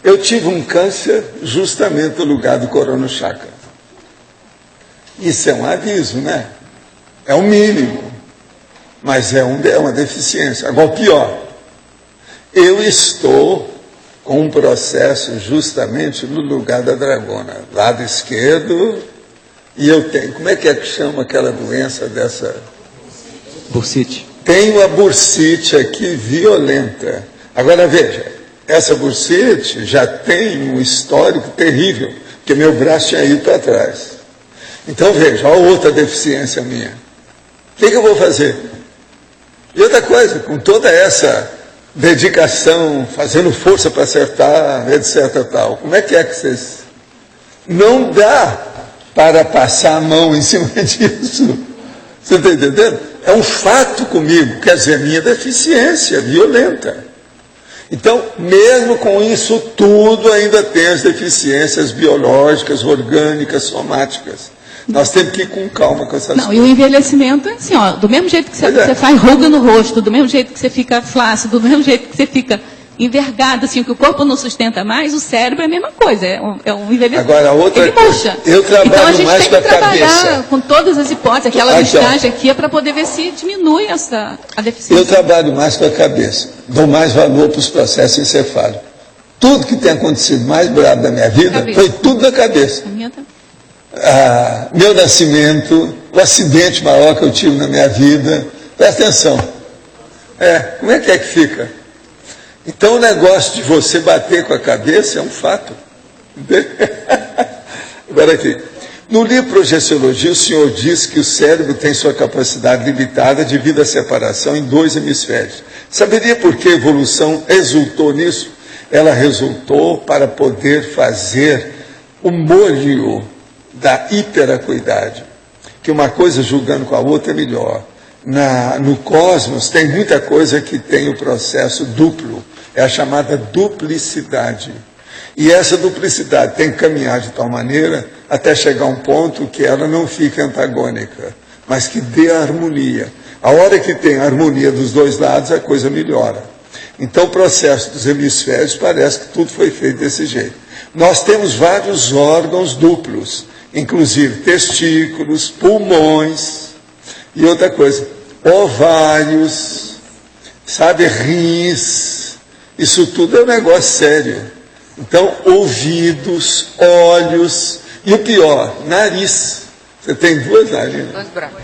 Eu tive um câncer justamente no lugar do coronochakra. Isso é um aviso, né? É o mínimo, mas é uma deficiência. Agora, o pior, eu estou com um processo justamente no lugar da dragona, lado esquerdo, e eu tenho, como é que chama aquela doença dessa? Bursite. Tenho a bursite aqui violenta. Agora, veja, essa bursite já tem um histórico terrível, porque meu braço tinha ido para trás. Então, veja, olha outra deficiência minha. O que eu vou fazer? E outra coisa, com toda essa dedicação, fazendo força para acertar, etc. Tal, como é que vocês... Não dá para passar a mão em cima disso. Você está entendendo? É um fato comigo, quer dizer, minha deficiência violenta. Então, mesmo com isso tudo, ainda tem as deficiências biológicas, orgânicas, somáticas. Nós temos que ir com calma com essas coisas. Não, e o envelhecimento é assim, ó, do mesmo jeito que você faz ruga no rosto, do mesmo jeito que você fica flácido, do mesmo jeito que você fica envergado, assim, que o corpo não sustenta mais, o cérebro é a mesma coisa, é um envelhecimento. Agora, outra ele murcha. Eu trabalho então a gente mais tem com a que trabalhar cabeça. com todas as hipóteses, aquela listagem aqui é para poder ver se diminui a deficiência. Eu trabalho mais com a cabeça, dou mais valor para os processos encefálicos. Tudo que tem acontecido mais bravo da minha vida foi tudo na cabeça. A minha também. Meu nascimento, o acidente maior que eu tive na minha vida. Presta atenção. Como é que fica? Então o negócio de você bater com a cabeça é um fato. Agora aqui. No livro Projeciologia, o senhor diz que o cérebro tem sua capacidade limitada devido à separação em 2 hemisférios. Saberia por que a evolução resultou nisso? Ela resultou para poder fazer o molho da hiperacuidade, que uma coisa julgando com a outra é melhor. No cosmos tem muita coisa que tem o processo duplo, é a chamada duplicidade. E essa duplicidade tem que caminhar de tal maneira até chegar a um ponto que ela não fique antagônica, mas que dê harmonia. A hora que tem a harmonia dos 2 lados, a coisa melhora. Então o processo dos hemisférios parece que tudo foi feito desse jeito. Nós temos vários órgãos duplos, inclusive testículos, pulmões e outra coisa, ovários, sabe, rins, isso tudo é um negócio sério. Então, ouvidos, olhos e o pior, nariz. Você tem 2 narinas. 2 braços.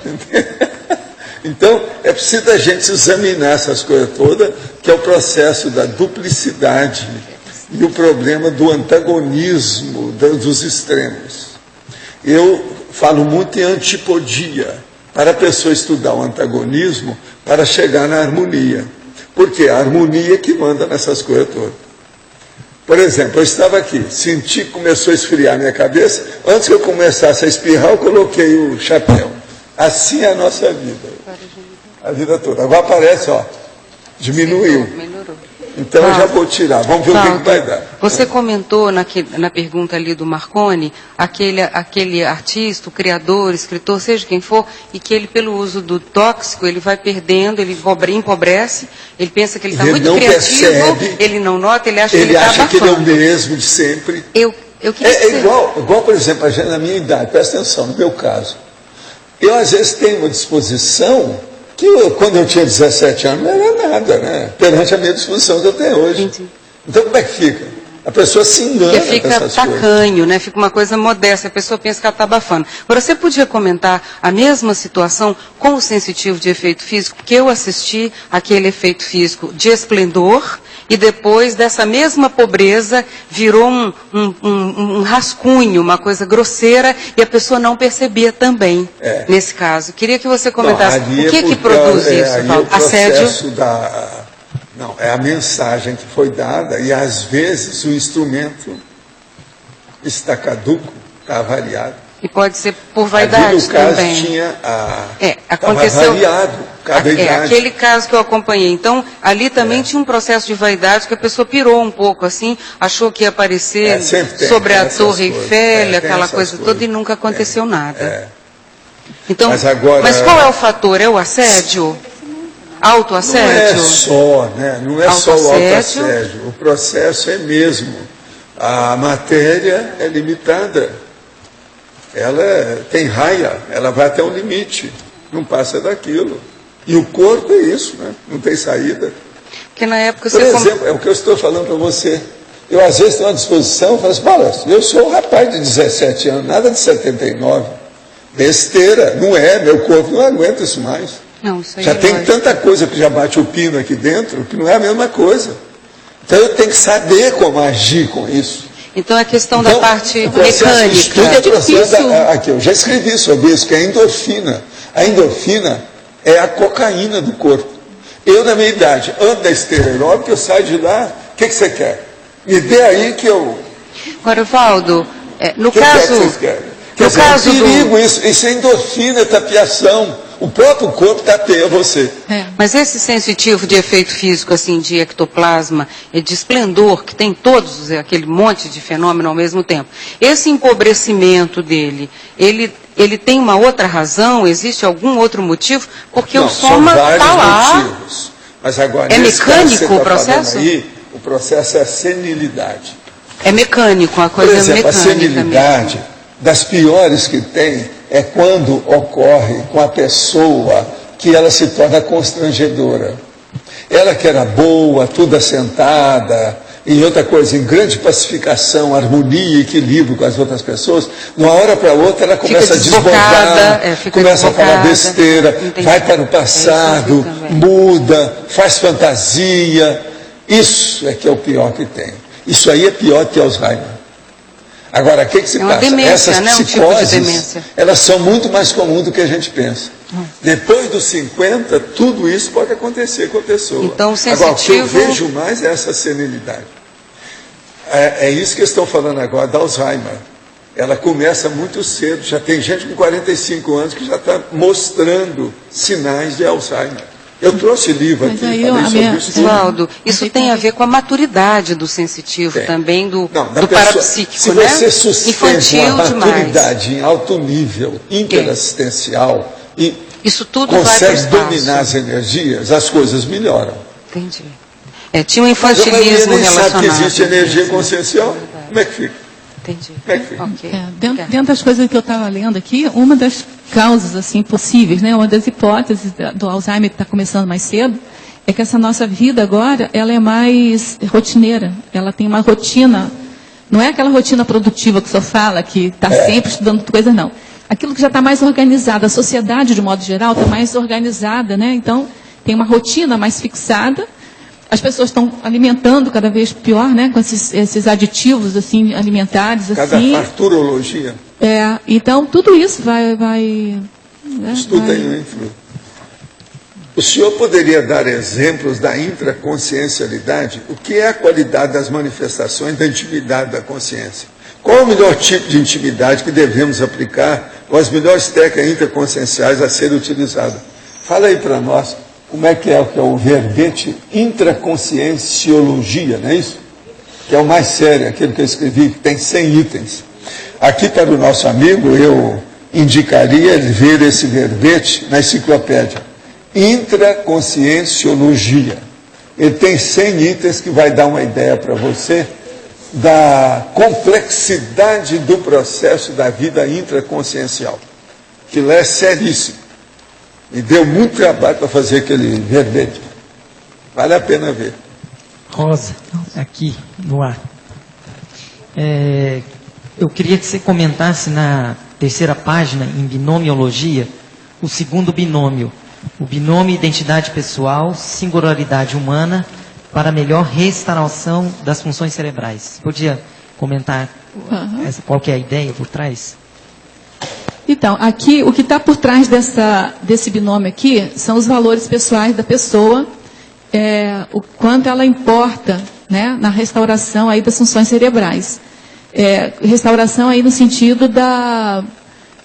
Então, é preciso a gente examinar essas coisas todas, que é o processo da duplicidade e o problema do antagonismo dos extremos. Eu falo muito em antipodia, para a pessoa estudar o antagonismo, para chegar na harmonia. Porque a harmonia é que manda nessas coisas todas. Por exemplo, eu estava aqui, senti que começou a esfriar minha cabeça, antes que eu começasse a espirrar, eu coloquei o chapéu. Assim é a nossa vida. A vida toda. Agora aparece, diminuiu. Melhorou. Então eu já vou tirar. Vamos ver o que vai dar. Você comentou na pergunta ali do Marconi, aquele artista, o criador, escritor, seja quem for, e que ele, pelo uso do tóxico, ele vai perdendo, ele empobrece, ele pensa que ele está muito criativo, percebe, ele não nota, ele acha que ele está abafando. Ele acha que ele é o mesmo de sempre. Eu queria igual, por exemplo, na minha idade, presta atenção, no meu caso. Eu, às vezes, tenho uma disposição que quando eu tinha 17 anos não era nada, né? Perante a minha disposição que eu tenho hoje. Entendi. Então, como é que fica? A pessoa se engana porque fica com essas tacanho, coisas. né? Fica uma coisa modesta, a pessoa pensa que ela está abafando. Agora, você podia comentar a mesma situação com o sensitivo de efeito físico? Porque eu assisti aquele efeito físico de esplendor e depois dessa mesma pobreza virou um rascunho, uma coisa grosseira e a pessoa não percebia também, nesse caso. Queria que você comentasse o que produz isso, Paulo? Assédio? Não, é a mensagem que foi dada e, às vezes, o instrumento está caduco, está avariado. E pode ser por vaidade no caso, também. Tinha aconteceu avariado, cada idade. Aquele caso que eu acompanhei. Então, ali também tinha um processo de vaidade que a pessoa pirou um pouco, assim, achou que ia aparecer sobre a Torre Eiffel, aquela coisa toda, e nunca aconteceu nada. Então, mas qual é o fator? É o assédio? Autoassédio? Não é só, né? Não é só o autoassédio. O processo é mesmo. A matéria é limitada. Ela tem raia, ela vai até um limite. Não passa daquilo. E o corpo é isso, né? Não tem saída. Porque na época Por exemplo, é o que eu estou falando para você. Eu, às vezes, tenho uma disposição, falo assim, olha, eu sou um rapaz de 17 anos, nada de 79. Besteira, não é, meu corpo não aguenta isso mais. Não, isso aí já tem tanta coisa que já bate o pino aqui dentro, que não é a mesma coisa. Então eu tenho que saber como agir com isso. Então é questão da parte mecânica. É difícil. Aqui, eu já escrevi sobre isso, que é a endorfina. A endorfina é a cocaína do corpo. Eu, na minha idade, ando da esteira aeróbica, eu saio de lá, o que você quer? Me dê aí que eu... Agora, Valdo, no que caso... que vocês querem? No caso é um perigo isso é endorfina, é tapiação. O próprio corpo tapeia você. Mas esse sensitivo de efeito físico, assim, de ectoplasma e de esplendor, que tem todos, aquele monte de fenômeno ao mesmo tempo, esse empobrecimento dele, ele tem uma outra razão? Existe algum outro motivo? Porque o soma está lá. Motivos. Mas agora, é mecânico o processo? Aí, o processo é a senilidade. É mecânico, a coisa Por exemplo, é mecânica. A senilidade, das piores que tem, é quando ocorre com a pessoa que ela se torna constrangedora. Ela que era boa, tudo assentada, e outra coisa, em grande pacificação, harmonia e equilíbrio com as outras pessoas, de uma hora para outra ela começa a desbordar, começa a falar besteira, vai para o passado, muda, faz fantasia. Isso é que é o pior que tem. Isso aí é pior que Alzheimer. Agora, o que se passa? Demência, essas psicoses, elas são muito mais comuns do que a gente pensa. Depois dos 50, tudo isso pode acontecer com a pessoa. Então, o sensitivo... Agora, o que eu vejo mais é essa senilidade. É isso que eu estou falando agora, da Alzheimer. Ela começa muito cedo, já tem gente com 45 anos que já está mostrando sinais de Alzheimer. Eu trouxe livro aqui, falei sobre isso. Valdo, isso tem a ver com a maturidade do sensitivo também, do parapsíquico, né? Se você sustenta uma maturidade em alto nível, interassistencial, e isso tudo consegue dominar as energias, as coisas melhoram. Entendi. Tinha um infantilismo relacionado. Sabe que existe energia consciencial? Como é que fica? Entendi. Dentro das coisas que eu estava lendo aqui, uma das causas assim possíveis, né, uma das hipóteses do Alzheimer que está começando mais cedo, é que essa nossa vida agora ela é mais rotineira. Ela tem uma rotina, não é aquela rotina produtiva que o senhor fala, que está sempre estudando coisas, não. Aquilo que já está mais organizado, a sociedade de modo geral está mais organizada, né? Então tem uma rotina mais fixada. As pessoas estão alimentando cada vez pior, né, com esses aditivos assim, alimentares. Cada farturologia. Então, tudo isso vai Estuda aí o influxo. O senhor poderia dar exemplos da intraconsciencialidade? O que é a qualidade das manifestações da intimidade da consciência? Qual o melhor tipo de intimidade que devemos aplicar? Ou as melhores técnicas intraconscienciais a serem utilizadas? Fala aí para nós, como é que é o verbete? Intraconscienciologia, não é isso? Que é o mais sério, aquele que eu escrevi, que tem 100 itens. Aqui para o nosso amigo, eu indicaria ele ver esse verbete na enciclopédia. Intraconscienciologia. Ele tem 100 itens que vai dar uma ideia para você da complexidade do processo da vida intraconsciencial. Aquilo é seríssimo. E deu muito trabalho para fazer aquele verbete. Vale a pena ver. Rosa, aqui no ar. Eu queria que você comentasse na terceira página, em binomiologia, o segundo binômio. O binômio identidade pessoal, singularidade humana, para melhor restauração das funções cerebrais. Podia comentar qual que é a ideia por trás? Então, aqui, o que está por trás desse binômio aqui são os valores pessoais da pessoa, o quanto ela importa, né, na restauração aí das funções cerebrais. Restauração aí no sentido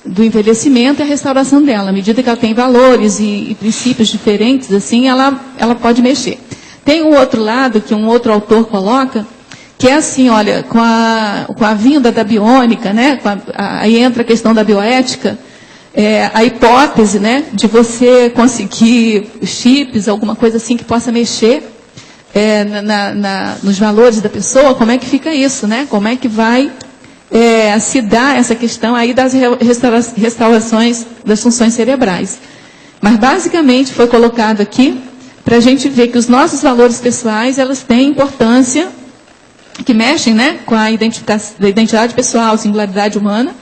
do envelhecimento e a restauração dela. À medida que ela tem valores e princípios diferentes, assim, ela pode mexer. Tem um outro lado que um outro autor coloca, que é assim, olha, com a vinda da biônica, né, aí entra a questão da bioética, a hipótese, né, de você conseguir chips, alguma coisa assim que possa mexer nos valores da pessoa, como é que fica isso, né? Como é que vai se dar essa questão aí das restaurações das funções cerebrais. Mas basicamente foi colocado aqui para a gente ver que os nossos valores pessoais, elas têm importância, que mexem, né, com a identidade pessoal, singularidade humana,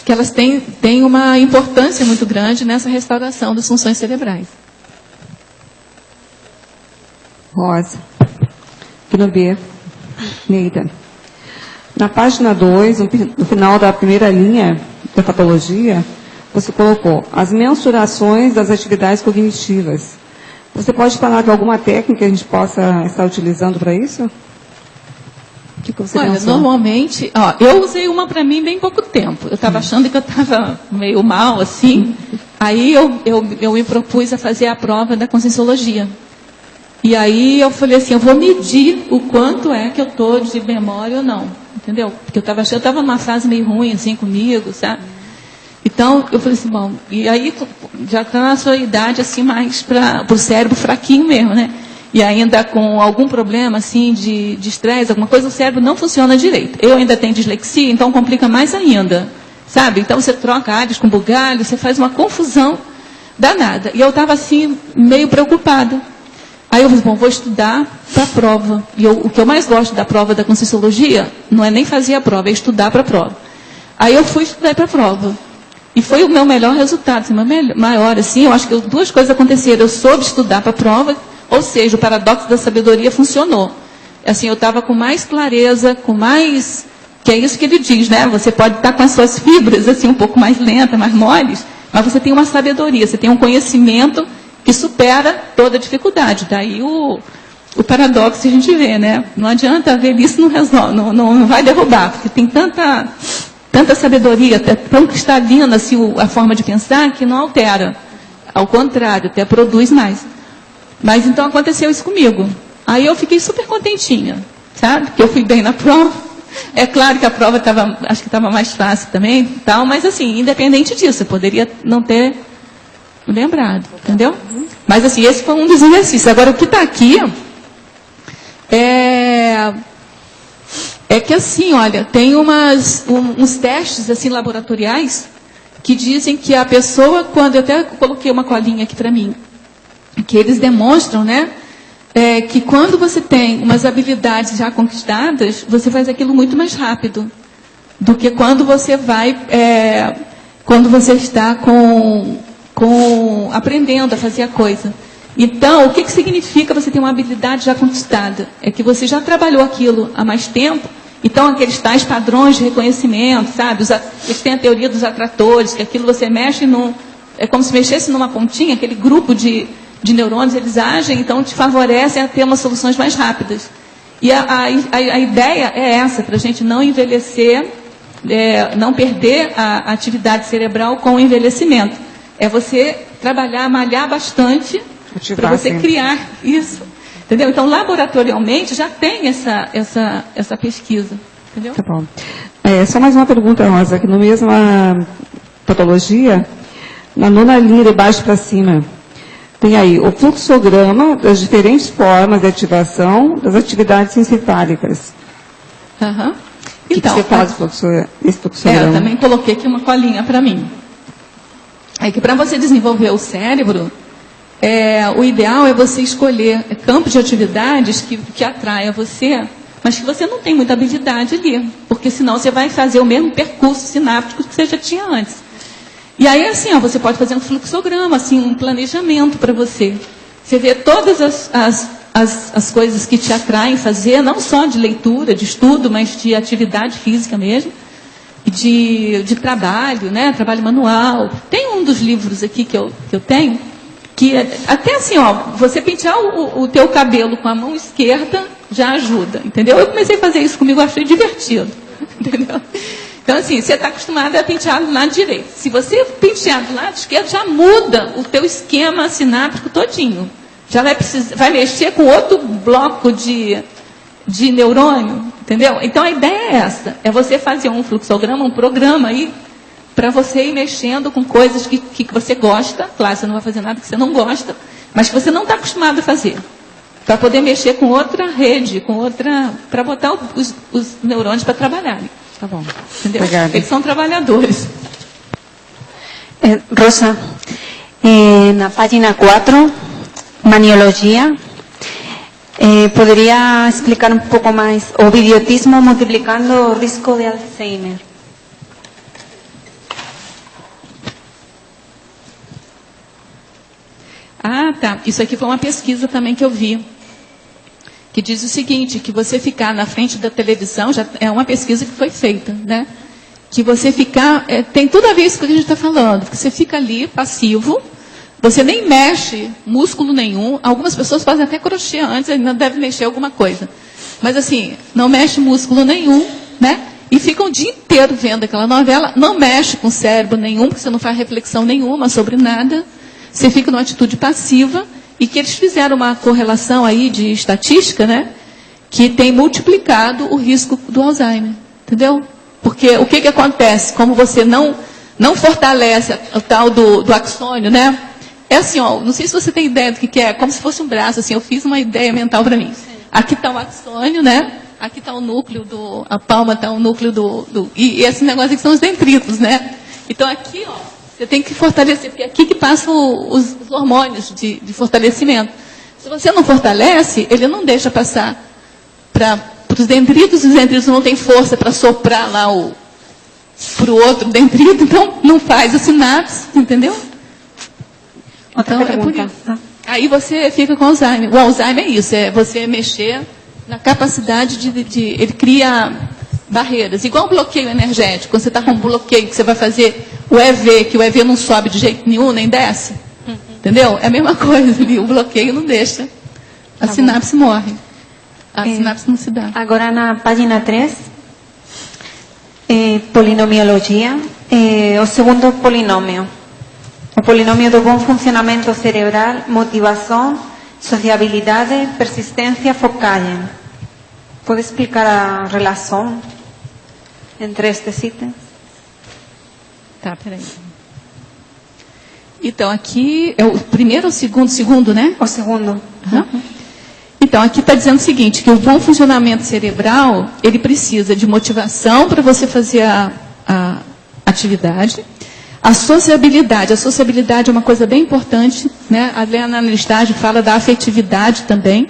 que elas têm uma importância muito grande nessa restauração das funções cerebrais. Rosa, aqui no B, Neida. Na página 2, no final da primeira linha da patologia, você colocou as mensurações das atividades cognitivas. Você pode falar de alguma técnica que a gente possa estar utilizando para isso? O que você Olha, pensou? normalmente, eu usei uma para mim bem pouco tempo. Eu estava achando que eu estava meio mal, assim. Aí eu me propus a fazer a prova da Conscienciologia. E aí eu falei assim, eu vou medir o quanto é que eu estou de memória ou não. Entendeu? Porque eu estava achando, eu estava numa fase meio ruim, assim, comigo, sabe? Então, eu falei assim, bom, e aí já está na sua idade, assim, mais para o cérebro fraquinho mesmo, né? E ainda com algum problema, assim, de estresse, alguma coisa, o cérebro não funciona direito. Eu ainda tenho dislexia, então complica mais ainda, sabe? Então você troca alhos com bugalho, você faz uma confusão danada. E eu estava, assim, meio preocupada. Aí eu falei, bom, vou estudar para a prova. E o que eu mais gosto da prova da Conscienciologia não é nem fazer a prova, é estudar para a prova. Aí eu fui estudar para a prova. E foi o meu melhor resultado, assim, maior, assim, eu acho que duas coisas aconteceram. Eu soube estudar para a prova, ou seja, o paradoxo da sabedoria funcionou. Assim, eu estava com mais clareza, com mais... Que é isso que ele diz, né? Você pode estar com as suas fibras, assim, um pouco mais lentas, mais moles, mas você tem uma sabedoria, você tem um conhecimento que supera toda a dificuldade. Daí o paradoxo que a gente vê, né? Não adianta a velhice, não resolve, não vai derrubar, porque tem tanta sabedoria, até tão cristalina assim, a forma de pensar, que não altera. Ao contrário, até produz mais. Mas então aconteceu isso comigo. Aí eu fiquei super contentinha, sabe? Porque eu fui bem na prova. É claro que a prova acho que estava mais fácil também, tal, mas assim, independente disso, eu poderia não ter lembrado, entendeu? Mas assim, esse foi um dos exercícios. Agora, o que está aqui é que assim, olha, tem uns testes assim laboratoriais que dizem que a pessoa, quando eu até coloquei uma colinha aqui para mim, que eles demonstram, né, que quando você tem umas habilidades já conquistadas, você faz aquilo muito mais rápido do que quando você quando você está aprendendo a fazer a coisa. Então, o que significa você ter uma habilidade já conquistada? É que você já trabalhou aquilo há mais tempo, então aqueles tais padrões de reconhecimento, sabe? Eles têm a teoria dos atratores, que aquilo você mexe é como se mexesse numa pontinha, aquele grupo de neurônios, eles agem, então te favorecem a ter umas soluções mais rápidas. E a ideia é essa, para a gente não envelhecer, não perder a atividade cerebral com o envelhecimento. É você trabalhar, malhar bastante, Ativar, para você sim. criar isso. Entendeu? Então, laboratorialmente, já tem essa pesquisa. Entendeu? Tá bom. Só mais uma pergunta, Rosa, que no mesma patologia, na 9ª linha de baixo para cima, tem aí o fluxograma das diferentes formas de ativação das atividades encefálicas. Aham. O que você faz esse fluxograma? Eu também coloquei aqui uma colinha para mim. É que para você desenvolver o cérebro, o ideal é você escolher campos de atividades que atraem a você, mas que você não tem muita habilidade ali, porque senão você vai fazer o mesmo percurso sináptico que você já tinha antes. E aí, assim, você pode fazer um fluxograma, assim, um planejamento para você. Você vê todas as coisas que te atraem fazer, não só de leitura, de estudo, mas de atividade física mesmo, de trabalho, né? Trabalho manual. Tem um dos livros aqui que eu tenho, que até assim, você pentear o teu cabelo com a mão esquerda já ajuda, entendeu? Eu comecei a fazer isso comigo, achei divertido, entendeu? Então, assim, você está acostumado a pentear do lado direito. Se você pentear do lado esquerdo, já muda o teu esquema sináptico todinho. Já vai mexer com outro bloco de neurônio, entendeu? Então, a ideia é essa, é você fazer um fluxograma, um programa aí, para você ir mexendo com coisas que você gosta. Claro, você não vai fazer nada que você não gosta, mas que você não está acostumado a fazer. Para poder mexer com outra rede, para botar os neurônios para trabalharem. Tá bom. Entendeu? Obrigada. Eles são trabalhadores. Rosa, na página 4, maniologia, ¿podría explicar un poco más? O idiotismo multiplicando o risco de Alzheimer. Ah, tá. Isso aqui foi uma pesquisa também que eu vi, que diz o seguinte, que você ficar na frente da televisão, já é uma pesquisa que foi feita, né? Que você ficar, tem tudo a ver com isso que a gente está falando, porque você fica ali passivo, você nem mexe músculo nenhum, algumas pessoas fazem até crochê antes, ainda deve mexer alguma coisa. Mas assim, não mexe músculo nenhum, né? E fica o dia inteiro vendo aquela novela, não mexe com cérebro nenhum, porque você não faz reflexão nenhuma sobre nada, você fica numa atitude passiva, e que eles fizeram uma correlação aí de estatística, né? Que tem multiplicado o risco do Alzheimer, entendeu? Porque o que acontece? Como você não fortalece o tal do axônio, né? É assim, não sei se você tem ideia do que é, como se fosse um braço, assim, eu fiz uma ideia mental para mim. Aqui está o axônio, né? Aqui está o núcleo a palma está o núcleo e esse negócio aqui são os dendritos, né? Então aqui, você tem que fortalecer, porque é aqui que passam os hormônios de fortalecimento. Se você não fortalece, ele não deixa passar para os dendritos não têm força para soprar lá para o outro dendrito, então não faz a sinapse, entendeu? Então, é por isso. Aí você fica com Alzheimer. O Alzheimer é isso, é você mexer na capacidade ele cria barreiras, igual o bloqueio energético. Quando você está com um bloqueio, que você vai fazer o EV, que o EV não sobe de jeito nenhum, nem desce. Entendeu? É a mesma coisa ali, o bloqueio não deixa. A sinapse morre. A sinapse não se dá. Agora na página 3, polinomiologia, o segundo polinômio. O polinômio do bom funcionamento cerebral, motivação, sociabilidade, persistência, focagem. Pode explicar a relação entre estes itens? Tá, peraí. Então, aqui é o primeiro ou o segundo? Segundo, né? O segundo. Uhum. Então, aqui está dizendo o seguinte, que o bom funcionamento cerebral, ele precisa de motivação para você fazer a atividade. A sociabilidade é uma coisa bem importante, né? A Lena Anastágio fala da afetividade também.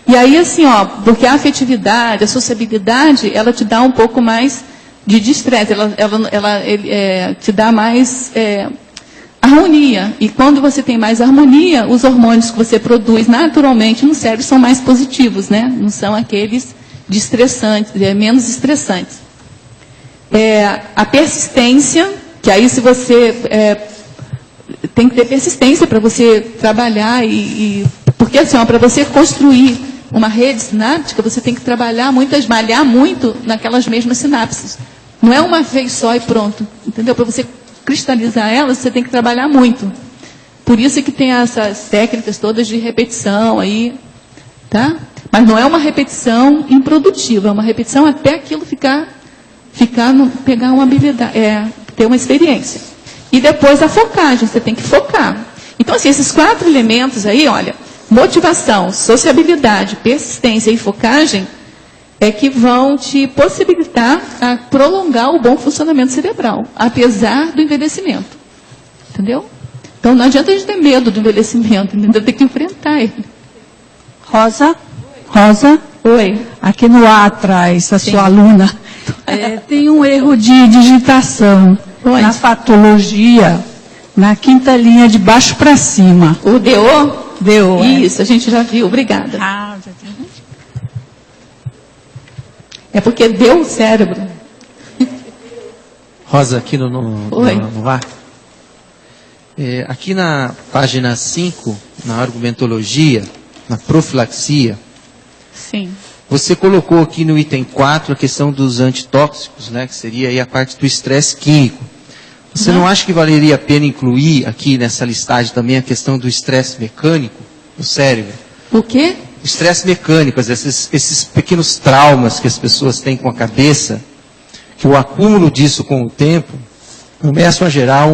E aí, assim, porque a afetividade, a sociabilidade, ela te dá um pouco mais de destresse, ela te dá mais harmonia. E quando você tem mais harmonia, os hormônios que você produz naturalmente no cérebro são mais positivos, né? Não são aqueles de estressantes, menos estressantes. A persistência, que aí se você tem que ter persistência para você trabalhar porque assim, para você construir uma rede sináptica, você tem que trabalhar malhar muito naquelas mesmas sinapses. Não é uma vez só e pronto, entendeu? Para você cristalizar elas, você tem que trabalhar muito. Por isso que tem essas técnicas todas de repetição aí, tá? Mas não é uma repetição improdutiva, é uma repetição até aquilo pegar uma habilidade, ter uma experiência. E depois a focagem, você tem que focar. Então, assim, esses 4 elementos aí, olha, motivação, sociabilidade, persistência e focagem, é que vão te possibilitar a prolongar o bom funcionamento cerebral, apesar do envelhecimento. Entendeu? Então, não adianta a gente ter medo do envelhecimento, ainda tem que enfrentar ele. Rosa? Oi. Aqui no A atrás, a sua aluna, tem um erro de digitação. Onde? Na patologia, na 5ª linha de baixo para cima. O DO? Deu. Isso, a gente já viu, obrigada. Já viu. É porque deu o cérebro. Rosa, aqui no ar. Aqui na página 5, na argumentologia, na profilaxia, Sim. você colocou aqui no item 4 a questão dos antitóxicos, né, que seria aí a parte do estresse químico. Você não acha que valeria a pena incluir aqui nessa listagem também a questão do estresse mecânico no cérebro? O quê? Estresse mecânico, esses pequenos traumas que as pessoas têm com a cabeça, que o acúmulo disso com o tempo começam a gerar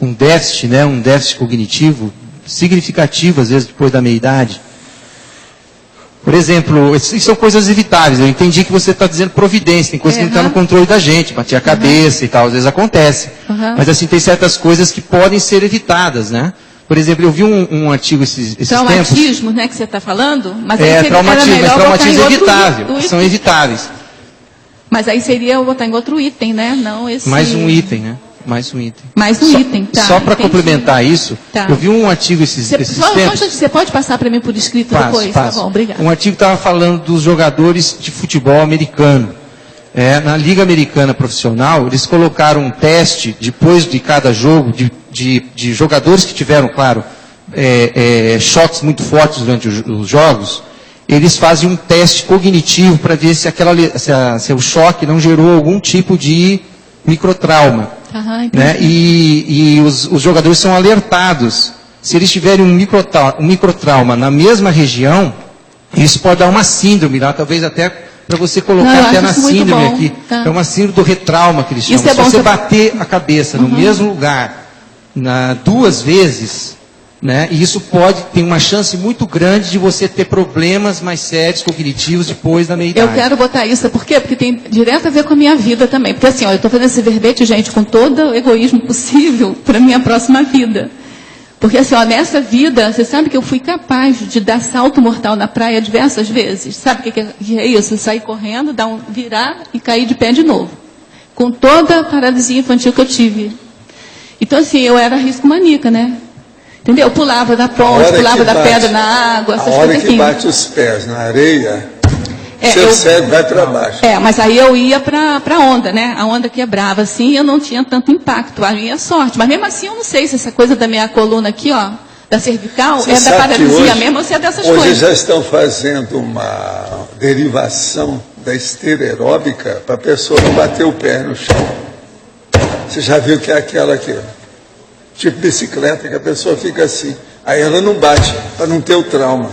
um déficit, né, um déficit cognitivo significativo, às vezes, depois da meia-idade. Por exemplo, isso são coisas evitáveis. Eu entendi que você está dizendo providência, tem coisa que não está no controle da gente, bater a cabeça e tal, às vezes acontece. Mas assim, tem certas coisas que podem ser evitadas, né? Por exemplo, eu vi um artigo esses tempos... Traumatismo, né, que você está falando? Mas traumatismo evitável, são evitáveis. Mas aí seria eu botar em outro item, né? Não esse... Mais um item, né? Mais um item. Mais um item, tá. Só para complementar isso, tá. Eu vi um artigo esses tempos... Você pode passar para mim por escrito depois? Passo. Tá bom, obrigada. Um artigo estava falando dos jogadores de futebol americano. Na Liga Americana Profissional, eles colocaram um teste, depois de cada jogo, de jogadores que tiveram, claro, choques muito fortes durante os jogos, eles fazem um teste cognitivo para ver se o choque não gerou algum tipo de microtrauma. Né? E os jogadores são alertados. Se eles tiverem um microtrauma na mesma região, isso pode dar uma síndrome lá, talvez até para você colocar até na síndrome aqui. Tá. É uma síndrome do retrauma que eles chamam. Se você bater a cabeça no mesmo lugar 2 vezes, né, e isso tem uma chance muito grande de você ter problemas mais sérios cognitivos depois da meia-idade. Eu quero botar isso, por quê? Porque tem direto a ver com a minha vida também. Porque assim, ó, eu estou fazendo esse verbete, gente, com todo o egoísmo possível para a minha próxima vida. Porque assim, ó, nessa vida, você sabe que eu fui capaz de dar salto mortal na praia diversas vezes. Sabe o que é isso? Sair correndo, virar e cair de pé de novo. Com toda a paralisia infantil que eu tive. Então assim, eu era risco maníaca, né? Entendeu? Eu pulava da ponte, pulava da pedra na água, essas coisas assim. A hora que bate os pés na areia, seu cérebro vai para baixo. Mas aí eu ia para a onda, né? A onda quebrava assim e eu não tinha tanto impacto. A minha sorte. Mas mesmo assim eu não sei se essa coisa da minha coluna aqui, ó, da cervical, é da paralisia mesmo ou se é dessas coisas. Hoje já estão fazendo uma derivação da esteira aeróbica para a pessoa não bater o pé no chão. Você já viu que é aquela aqui, ó. Tipo bicicleta, que a pessoa fica assim. Aí ela não bate, para não ter o trauma.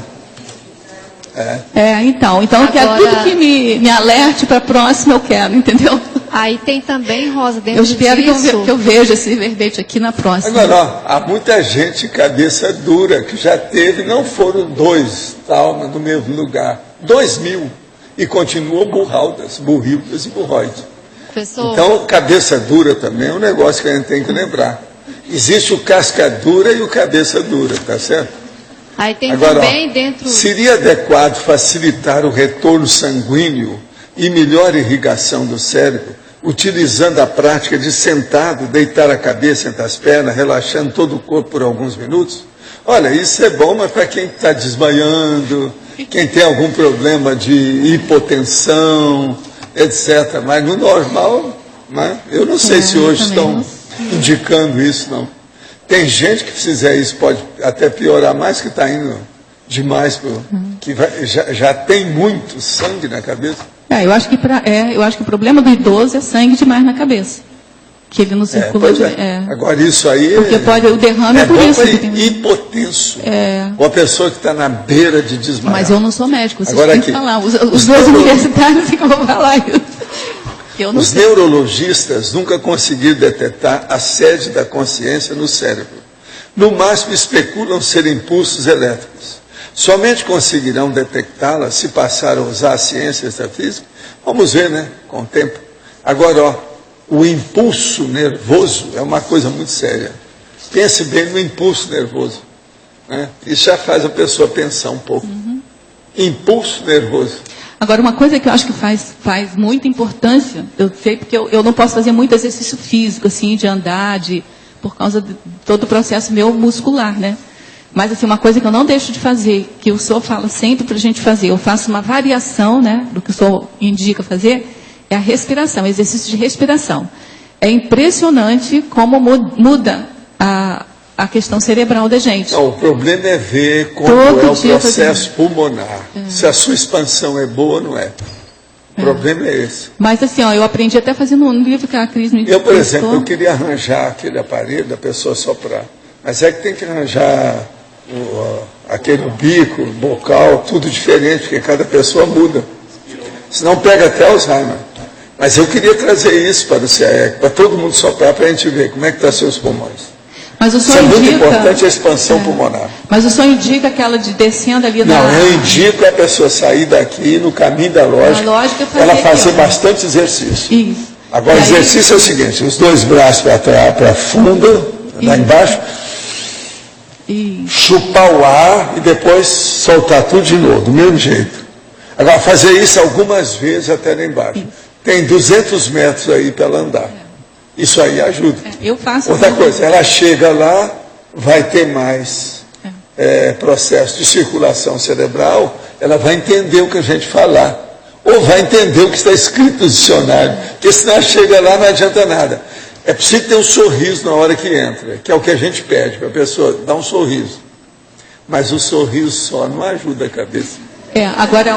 Então eu quero tudo que me alerte para a próxima, eu quero, entendeu? Aí tem também, Rosa, dentro disso... Eu espero que eu veja esse verbete aqui na próxima. Agora, há muita gente cabeça dura, que já teve, não foram 2 traumas no mesmo lugar, 2.000, e continuam burrildas e burroides. Então, cabeça dura também é um negócio que a gente tem que lembrar. Existe o casca dura e o cabeça dura, tá certo? Aí tem agora, também dentro... Seria adequado facilitar o retorno sanguíneo e melhor irrigação do cérebro, utilizando a prática de sentado, deitar a cabeça entre as pernas, relaxando todo o corpo por alguns minutos? Olha, isso é bom, mas para quem está desmaiando, quem tem algum problema de hipotensão, etc. Mas no normal, né? Eu não sei se hoje estão indicando isso, não. Tem gente que fizer isso pode até piorar mais, que está indo demais, que já tem muito sangue na cabeça. Eu acho que o problema do idoso é sangue demais na cabeça. que ele não circula. Agora, isso aí porque pode, o derrame é por isso. Hipotenso. Uma pessoa que está na beira de desmaiar. Mas eu não sou médico, vocês agora, têm que falar. Os dois universitários que vão falar isso. Os neurologistas nunca conseguiram detectar a sede da consciência no cérebro. No máximo, especulam ser impulsos elétricos. Somente conseguirão detectá-la se passar a usar a ciência extrafísica. Vamos ver, né, com o tempo. Agora, o impulso nervoso é uma coisa muito séria. Pense bem no impulso nervoso, né? Isso já faz a pessoa pensar um pouco. Impulso nervoso. Agora, uma coisa que eu acho que faz muita importância, eu sei porque eu não posso fazer muito exercício físico, assim, de andar, por causa de todo o processo meu muscular, né? Mas, assim, uma coisa que eu não deixo de fazer, que o senhor fala sempre para a gente fazer, eu faço uma variação, né, do que o senhor indica fazer, é a respiração, exercício de respiração. É impressionante como muda a questão cerebral da gente. Não, o problema é ver como é o processo pulmonar. Se a sua expansão é boa ou não é. O problema é esse. Mas assim, eu aprendi até fazendo um livro que a Cris me por exemplo, eu queria arranjar aquele aparelho da pessoa soprar. Mas é que tem que arranjar aquele bico, o bocal, tudo diferente, porque cada pessoa muda. Senão pega até Alzheimer. Mas eu queria trazer isso para o CAEC, para todo mundo soprar, para a gente ver como é que estão seus pulmões. Mas o senhor isso é muito indica, importante, a expansão pulmonar. Mas o senhor indica aquela de descendo ali Não, eu indico a pessoa sair daqui, no caminho da lógica ela fazer bastante exercício. Isso. Agora, o exercício é o seguinte, os dois braços para trás, para fundo, lá embaixo, chupar o ar e depois soltar tudo de novo, do mesmo jeito. Agora, fazer isso algumas vezes até lá embaixo. Tem 200 metros aí para ela andar. Isso aí ajuda. Eu faço. Outra coisa, ela chega lá, vai ter mais processo de circulação cerebral, ela vai entender o que a gente falar. Ou vai entender o que está escrito no dicionário. Porque senão ela chega lá, não adianta nada. É preciso ter um sorriso na hora que entra, que é o que a gente pede para a pessoa dar um sorriso. Mas o sorriso só não ajuda a cabeça. Agora,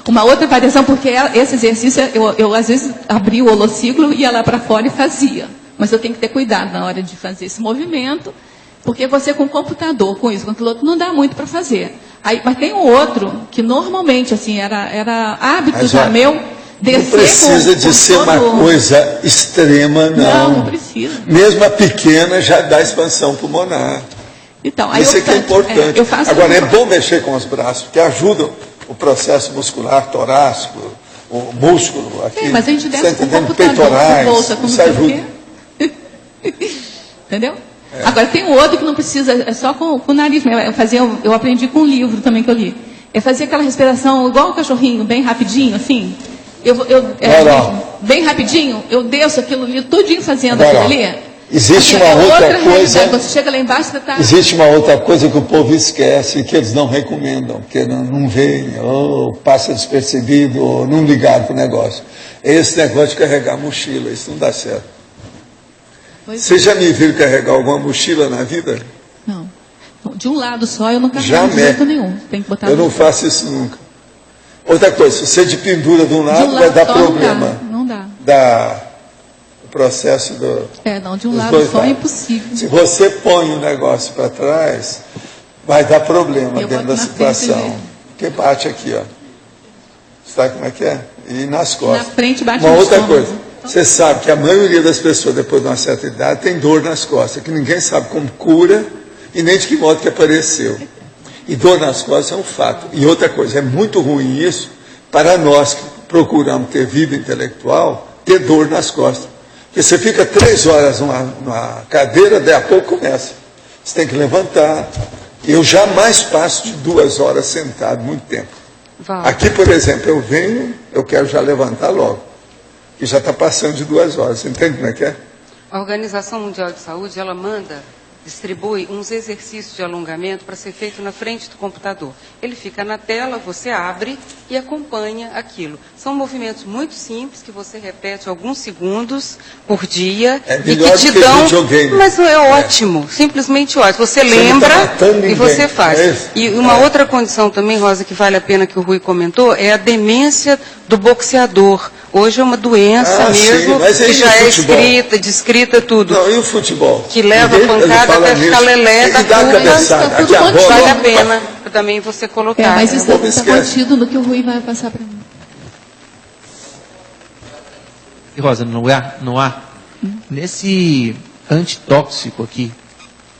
uma outra variação, porque esse exercício, eu às vezes abria o holociclo, ia lá para fora e fazia. Mas eu tenho que ter cuidado na hora de fazer esse movimento, porque você com o computador, com isso, com aquilo outro, não dá muito para fazer. Mas tem um outro, que normalmente, assim, era hábito já meu, descer não precisa de ser uma coisa extrema, não. Não precisa. Mesmo a pequena já dá expansão pulmonar. Então, aí isso aqui é importante. Agora, é bom mexer com os braços, porque ajudam o processo muscular torácico, o músculo aqui. Mas a gente desce com o computador, peitorais, bolsa, como isso ajuda. Entendeu? Agora, tem um outro que não precisa, é só com o nariz. Eu aprendi com um livro também que eu li. É fazer aquela respiração igual o cachorrinho, bem rapidinho, assim. Bem rapidinho, eu desço aquilo ali, tudinho fazendo aquilo ali. Existe uma outra coisa. Você chega lá embaixo, você está. Existe uma outra coisa que o povo esquece, que eles não recomendam, porque não veem, ou passa despercebido, ou não ligaram para o negócio. É esse negócio de carregar mochila, isso não dá certo. Vocês já me viram carregar alguma mochila na vida? Não. De um lado só eu não carrego de jeito nenhum. Tem que botar. Eu não faço isso nunca. Outra coisa, se você de pendura de um lado, vai dar problema. Não dá. O processo do. De um lado só é impossível. Se você põe o negócio para trás, vai dar problema dentro da situação. Porque bate aqui, ó. Sabe como é que é? E nas costas. Na frente bate uma no outra estômago. coisa. Você sabe que a maioria das pessoas, depois de uma certa idade, tem dor nas costas, que ninguém sabe como cura e nem de que modo que apareceu. E dor nas costas é um fato. E outra coisa, é muito ruim isso para nós que procuramos ter vida intelectual, ter dor nas costas. Porque você fica 3 horas numa cadeira, daí a pouco começa. Você tem que levantar. Eu jamais passo de 2 horas sentado, muito tempo. Aqui, por exemplo, eu venho, eu quero já levantar logo. E já está passando de 2 horas. Você entende como é que é? A Organização Mundial de Saúde, ela distribui uns exercícios de alongamento para ser feito na frente do computador. Ele fica na tela, você abre e acompanha aquilo. São movimentos muito simples que você repete alguns segundos por dia e que te dão. Mas é ótimo, simplesmente ótimo. Você lembra e você faz. E uma outra condição também, Rosa, que vale a pena que o Rui comentou, é a demência do boxeador. Hoje é uma doença mesmo, que já é descrita tudo. Não, e o futebol? Que leva pancada até ficar lelé da culpa. Vale a pena também você colocar. Mas isso está contido no que o Rui vai passar para mim. Rosa, no ar. Nesse antitóxico aqui,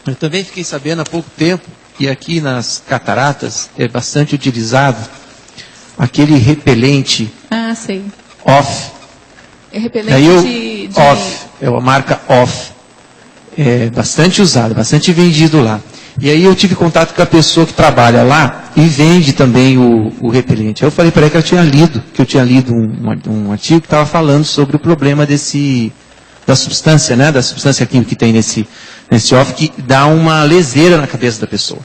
eu também fiquei sabendo há pouco tempo, e aqui nas cataratas é bastante utilizado, aquele repelente sei. Off. É repelente Off, é a marca Off. É bastante usado, bastante vendido lá. E aí eu tive contato com a pessoa que trabalha lá e vende também o repelente. Aí eu falei para ela que eu tinha lido um artigo que estava falando sobre o problema da substância, né? Da substância química que tem nesse off, que dá uma leseira na cabeça da pessoa.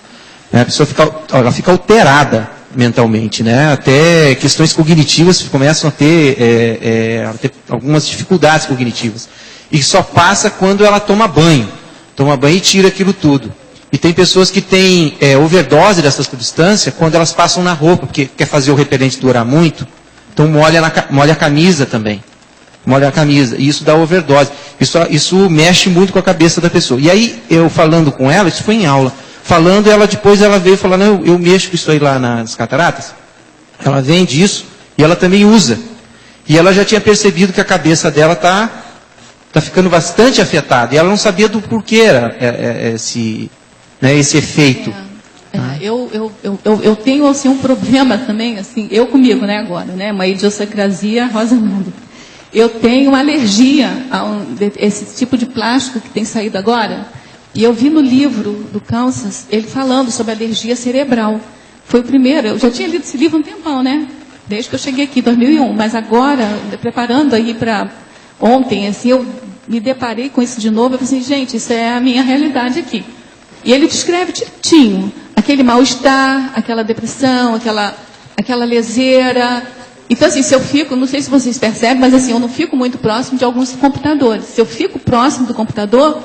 Né? A pessoa fica alterada mentalmente, né? Até questões cognitivas começam a ter algumas dificuldades cognitivas. E só passa quando ela toma banho. Toma banho e tira aquilo tudo. E tem pessoas que têm overdose dessa substância quando elas passam na roupa, porque quer fazer o repelente durar muito, então molha a camisa também. Molha a camisa, e isso dá overdose. Isso mexe muito com a cabeça da pessoa. E aí, eu falando com ela, isso foi em aula, depois ela veio falando, eu mexo com isso aí lá nas cataratas, ela vende isso, e ela também usa. E ela já tinha percebido que a cabeça dela está ficando bastante afetada, e ela não sabia do porquê era esse efeito. Eu tenho assim, um problema também, assim, eu comigo, né, agora, né, uma idiosincrasia Rosa Mundo. Eu tenho uma alergia a esse tipo de plástico que tem saído agora, e eu vi no livro do Kansas, ele falando sobre alergia cerebral. Foi o primeiro, eu já tinha lido esse livro há um tempão, né, desde que eu cheguei aqui, em 2001, mas agora, preparando aí para ontem, assim, eu me deparei com isso de novo, eu falei assim, gente, isso é a minha realidade aqui. E ele descreve direitinho aquele mal-estar, aquela depressão, aquela leseira. Então, assim, se eu fico, não sei se vocês percebem, mas assim, eu não fico muito próximo de alguns computadores. Se eu fico próximo do computador,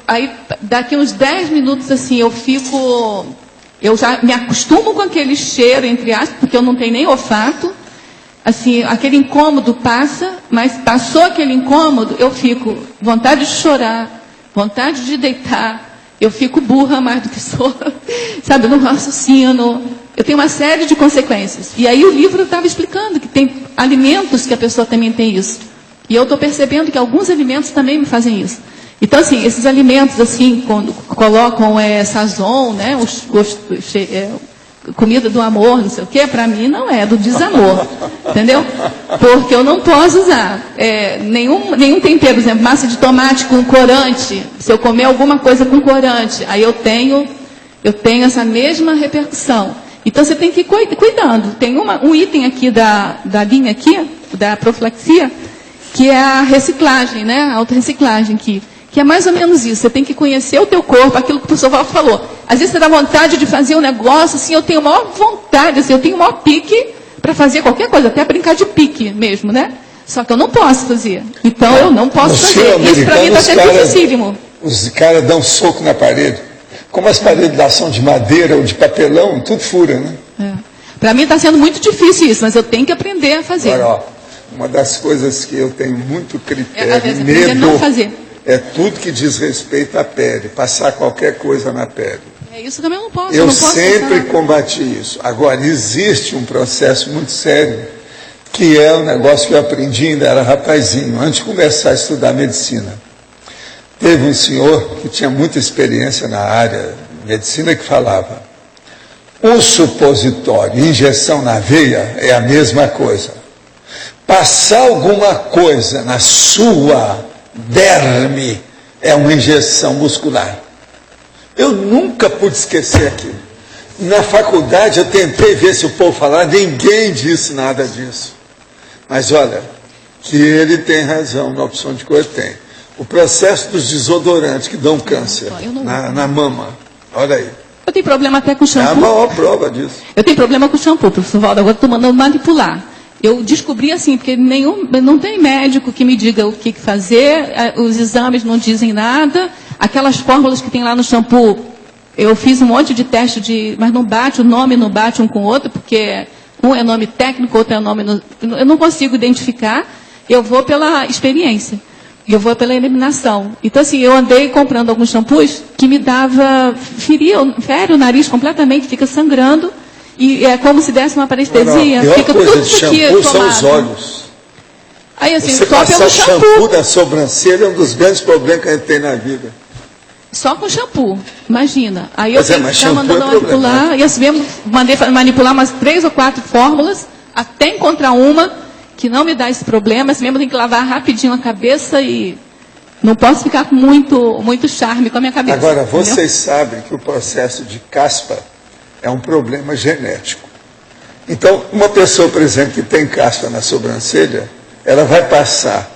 aí daqui uns 10 minutos, assim, eu já me acostumo com aquele cheiro, entre aspas, porque eu não tenho nem olfato. Assim, aquele incômodo passa, mas passou aquele incômodo, eu fico vontade de chorar, vontade de deitar, eu fico burra mais do que sou, sabe, eu não raciocino, eu tenho uma série de consequências. E aí o livro estava explicando que tem alimentos que a pessoa também tem isso. E eu estou percebendo que alguns alimentos também me fazem isso. Então, assim, esses alimentos, assim, quando colocam sazon, né, comida do amor, não sei o quê, para mim não é do desamor, entendeu? Porque eu não posso usar nenhum tempero, por exemplo, massa de tomate com corante, se eu comer alguma coisa com corante, aí eu tenho essa mesma repercussão. Então você tem que ir cuidando. Tem um item aqui da linha aqui, da profilaxia, que é a reciclagem, né? A autorreciclagem que é mais ou menos isso. Você tem que conhecer o teu corpo, aquilo que o professor Valdo falou. Às vezes você dá vontade de fazer um negócio, assim, eu tenho maior vontade, assim, eu tenho maior pique para fazer qualquer coisa, até brincar de pique mesmo, né? Só que eu não posso fazer. Então eu não posso fazer. Isso para mim está sendo dificílimo. Os caras dão soco na parede. Como as paredes lá são de madeira ou de papelão, tudo fura, né? Para mim está sendo muito difícil isso, mas eu tenho que aprender a fazer. Agora, ó, uma das coisas que eu tenho muito critério e medo não fazer. É tudo que diz respeito à pele, passar qualquer coisa na pele. Isso também eu não posso. Eu sempre combati isso. Agora, existe um processo muito sério, que é um negócio que eu aprendi ainda era rapazinho, antes de começar a estudar medicina. Teve um senhor que tinha muita experiência na área de medicina que falava, o supositório, injeção na veia é a mesma coisa. Passar alguma coisa na sua derme é uma injeção muscular. Eu nunca pude esquecer aquilo. Na faculdade eu tentei ver se o povo falava, ninguém disse nada disso. Mas olha, que ele tem razão na opção de cor, tem. O processo dos desodorantes que dão câncer na mama, olha aí. Eu tenho problema até com shampoo. É a maior prova disso. Eu tenho problema com shampoo, professor Valdo, agora estou mandando manipular. Eu descobri assim, porque não tem médico que me diga o que fazer, os exames não dizem nada, aquelas fórmulas que tem lá no shampoo, eu fiz um monte de teste, mas não bate, o nome não bate um com o outro, porque Um é nome técnico, outro é nome... Eu não consigo identificar, eu vou pela experiência. Eu vou pela eliminação. Então, assim, eu andei comprando alguns shampoos que me fere o nariz completamente, fica sangrando, e é como se desse uma parestesia. Não, fica coisa tudo de aqui shampoo tomado. são os olhos. Aí, assim, você só passar pelo shampoo. shampoo na sobrancelha é um dos grandes problemas que a gente tem na vida. Só com shampoo, imagina. Aí eu tenho que ficar mandando manipular, e assim mesmo, mandei manipular umas 3 ou 4 fórmulas, até encontrar uma que não me dá esse problema, assim mesmo eu tenho que lavar rapidinho a cabeça e não posso ficar com muito charme com a minha cabeça. Agora, vocês sabem que o processo de caspa é um problema genético. Então, uma pessoa, por exemplo, que tem caspa na sobrancelha, ela vai passar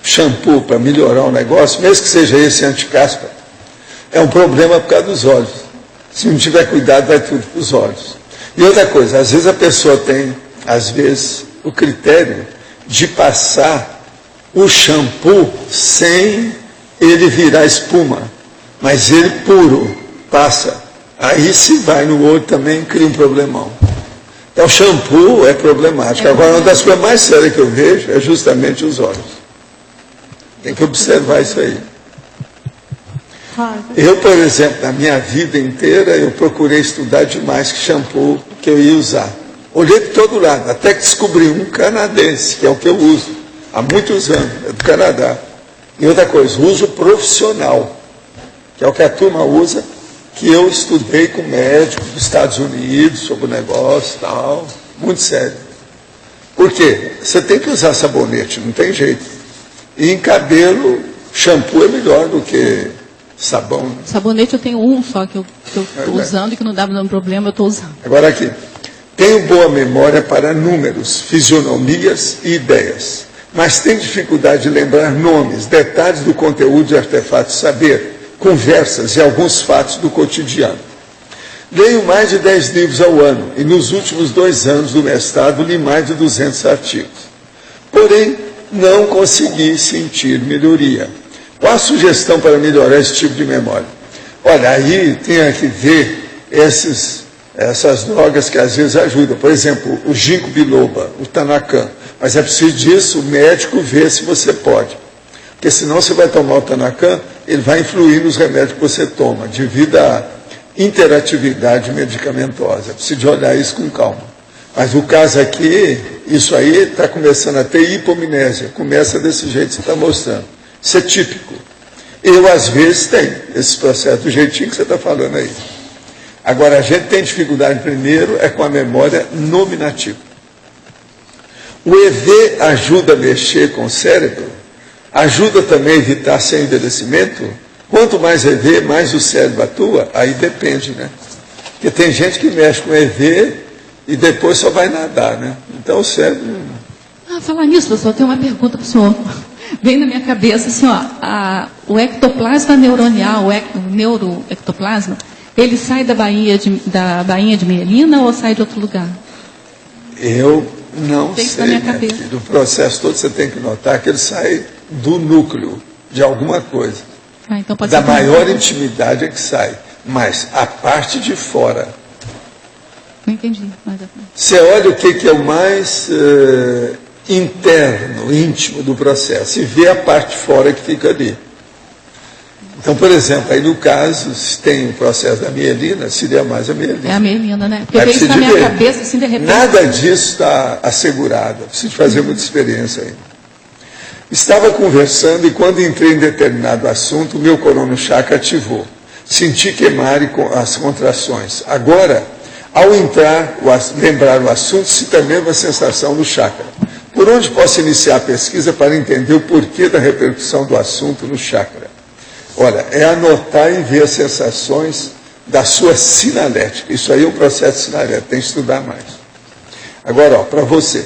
shampoo para melhorar o negócio, mesmo que seja esse anti-caspa, é um problema por causa dos olhos. Se não tiver cuidado, vai tudo para os olhos. E outra coisa, às vezes a pessoa tem, o critério de passar o shampoo sem ele virar espuma, mas ele puro passa. Aí se vai no olho também cria um problemão. Então shampoo é problemático. Agora, uma das coisas mais sérias que eu vejo é justamente os olhos. Tem que observar isso aí. Eu, por exemplo, na minha vida inteira, eu procurei estudar demais que shampoo que eu ia usar. Olhei de todo lado, até que descobri um canadense, que é o que eu uso há muitos anos, é do Canadá. E outra coisa, uso profissional, que é o que a turma usa, que eu estudei com médicos dos Estados Unidos sobre o negócio e tal, muito sério. Por quê? Você tem que usar sabonete, não tem jeito. E em cabelo, shampoo é melhor do que sabão. Sabonete eu tenho um só que eu estou usando e que não dá nenhum problema, eu estou usando. Agora aqui, tenho boa memória para números, fisionomias e ideias, mas tenho dificuldade de lembrar nomes, detalhes do conteúdo de artefatos saber, conversas e alguns fatos do cotidiano. Leio mais de 10 livros ao ano e nos últimos 2 anos do mestrado li mais de 200 artigos. Porém, não consegui sentir melhoria. Qual a sugestão para melhorar esse tipo de memória? Olha, aí tem que ver essas drogas que às vezes ajudam. Por exemplo, o ginkgo biloba, o Tanacan. Mas é preciso disso, o médico ver se você pode. Porque senão você vai tomar o Tanacan, ele vai influir nos remédios que você toma, devido à interatividade medicamentosa. É preciso olhar isso com calma. Mas o caso aqui, isso aí está começando a ter hipomnésia. Começa desse jeito que você está mostrando. Isso é típico. Eu, às vezes, tenho esse processo do jeitinho que você está falando aí. Agora, a gente tem dificuldade, primeiro, é com a memória nominativa. O EV ajuda a mexer com o cérebro, ajuda também a evitar sem envelhecimento. Quanto mais EV, mais o cérebro atua, aí depende, né? Porque tem gente que mexe com EV e depois só vai nadar, né? Então o cérebro... Falar nisso, professor, eu tenho uma pergunta para o senhor. Vem na minha cabeça, assim, o ectoplasma neuronial, o neuroectoplasma, ele sai da bainha de mielina ou sai de outro lugar? Eu não sei, né? Do processo todo você tem que notar que ele sai do núcleo de alguma coisa. Então pode da ser maior intimidade é que sai. Mas a parte de fora... Não entendi. Você olha o que é o mais interno, íntimo do processo, e vê a parte fora que fica ali. Então, por exemplo, aí no caso, se tem o processo da mielina, seria mais a mielina. É a mielina, né? Porque veio isso na minha cabeça, assim, de repente... Nada disso está assegurado. Preciso fazer muita experiência aí. Estava conversando e quando entrei em determinado assunto, o meu corono chakra ativou. Senti queimar as contrações. Agora, ao entrar, lembrar o assunto, sinto a mesma sensação no chakra. Por onde posso iniciar a pesquisa para entender o porquê da repercussão do assunto no chakra? Olha, é anotar e ver as sensações da sua sinalética. Isso aí é um processo sinalético, tem que estudar mais. Agora, para você,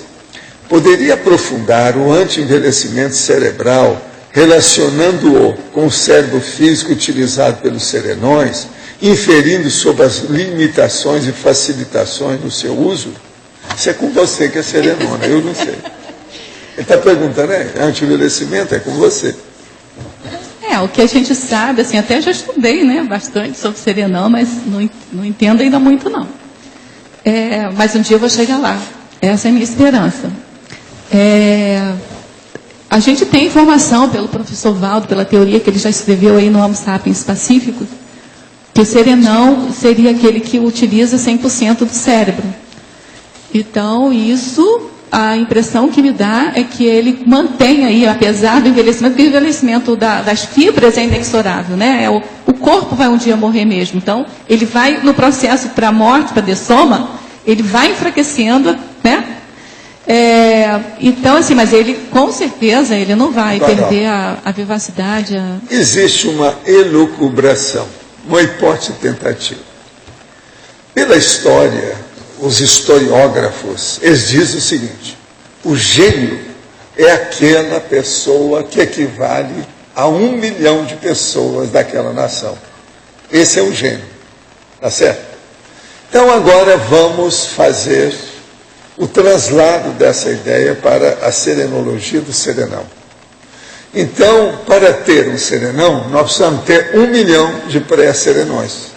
poderia aprofundar o anti-envelhecimento cerebral, relacionando-o com o cérebro físico utilizado pelos serenões, inferindo sobre as limitações e facilitações do seu uso? Isso é com você que é serenona, eu não sei. Ele está perguntando, anti-envelhecimento é com você. O que a gente sabe, assim, até já estudei, né, bastante sobre serenão, mas não entendo ainda muito, não. Mas um dia eu vou chegar lá. Essa é a minha esperança. A gente tem informação pelo professor Valdo, pela teoria que ele já escreveu aí no Homo sapiens pacífico, que o serenão seria aquele que utiliza 100% do cérebro. Então, isso, a impressão que me dá é que ele mantém aí, apesar do envelhecimento, porque o envelhecimento das fibras é inexorável, né? O corpo vai um dia morrer mesmo. Então, ele vai, no processo para a morte, para a dessoma, ele vai enfraquecendo, né? Então, assim, mas ele, com certeza, ele não vai perder a vivacidade. Existe uma elucubração, uma hipótese tentativa. Pela história, os historiógrafos, eles dizem o seguinte: o gênio é aquela pessoa que equivale a 1 milhão de pessoas daquela nação. Esse é o gênio, tá certo? Então, agora vamos fazer o traslado dessa ideia para a serenologia do serenão. Então, para ter um serenão, nós precisamos ter 1 milhão de pré-serenões.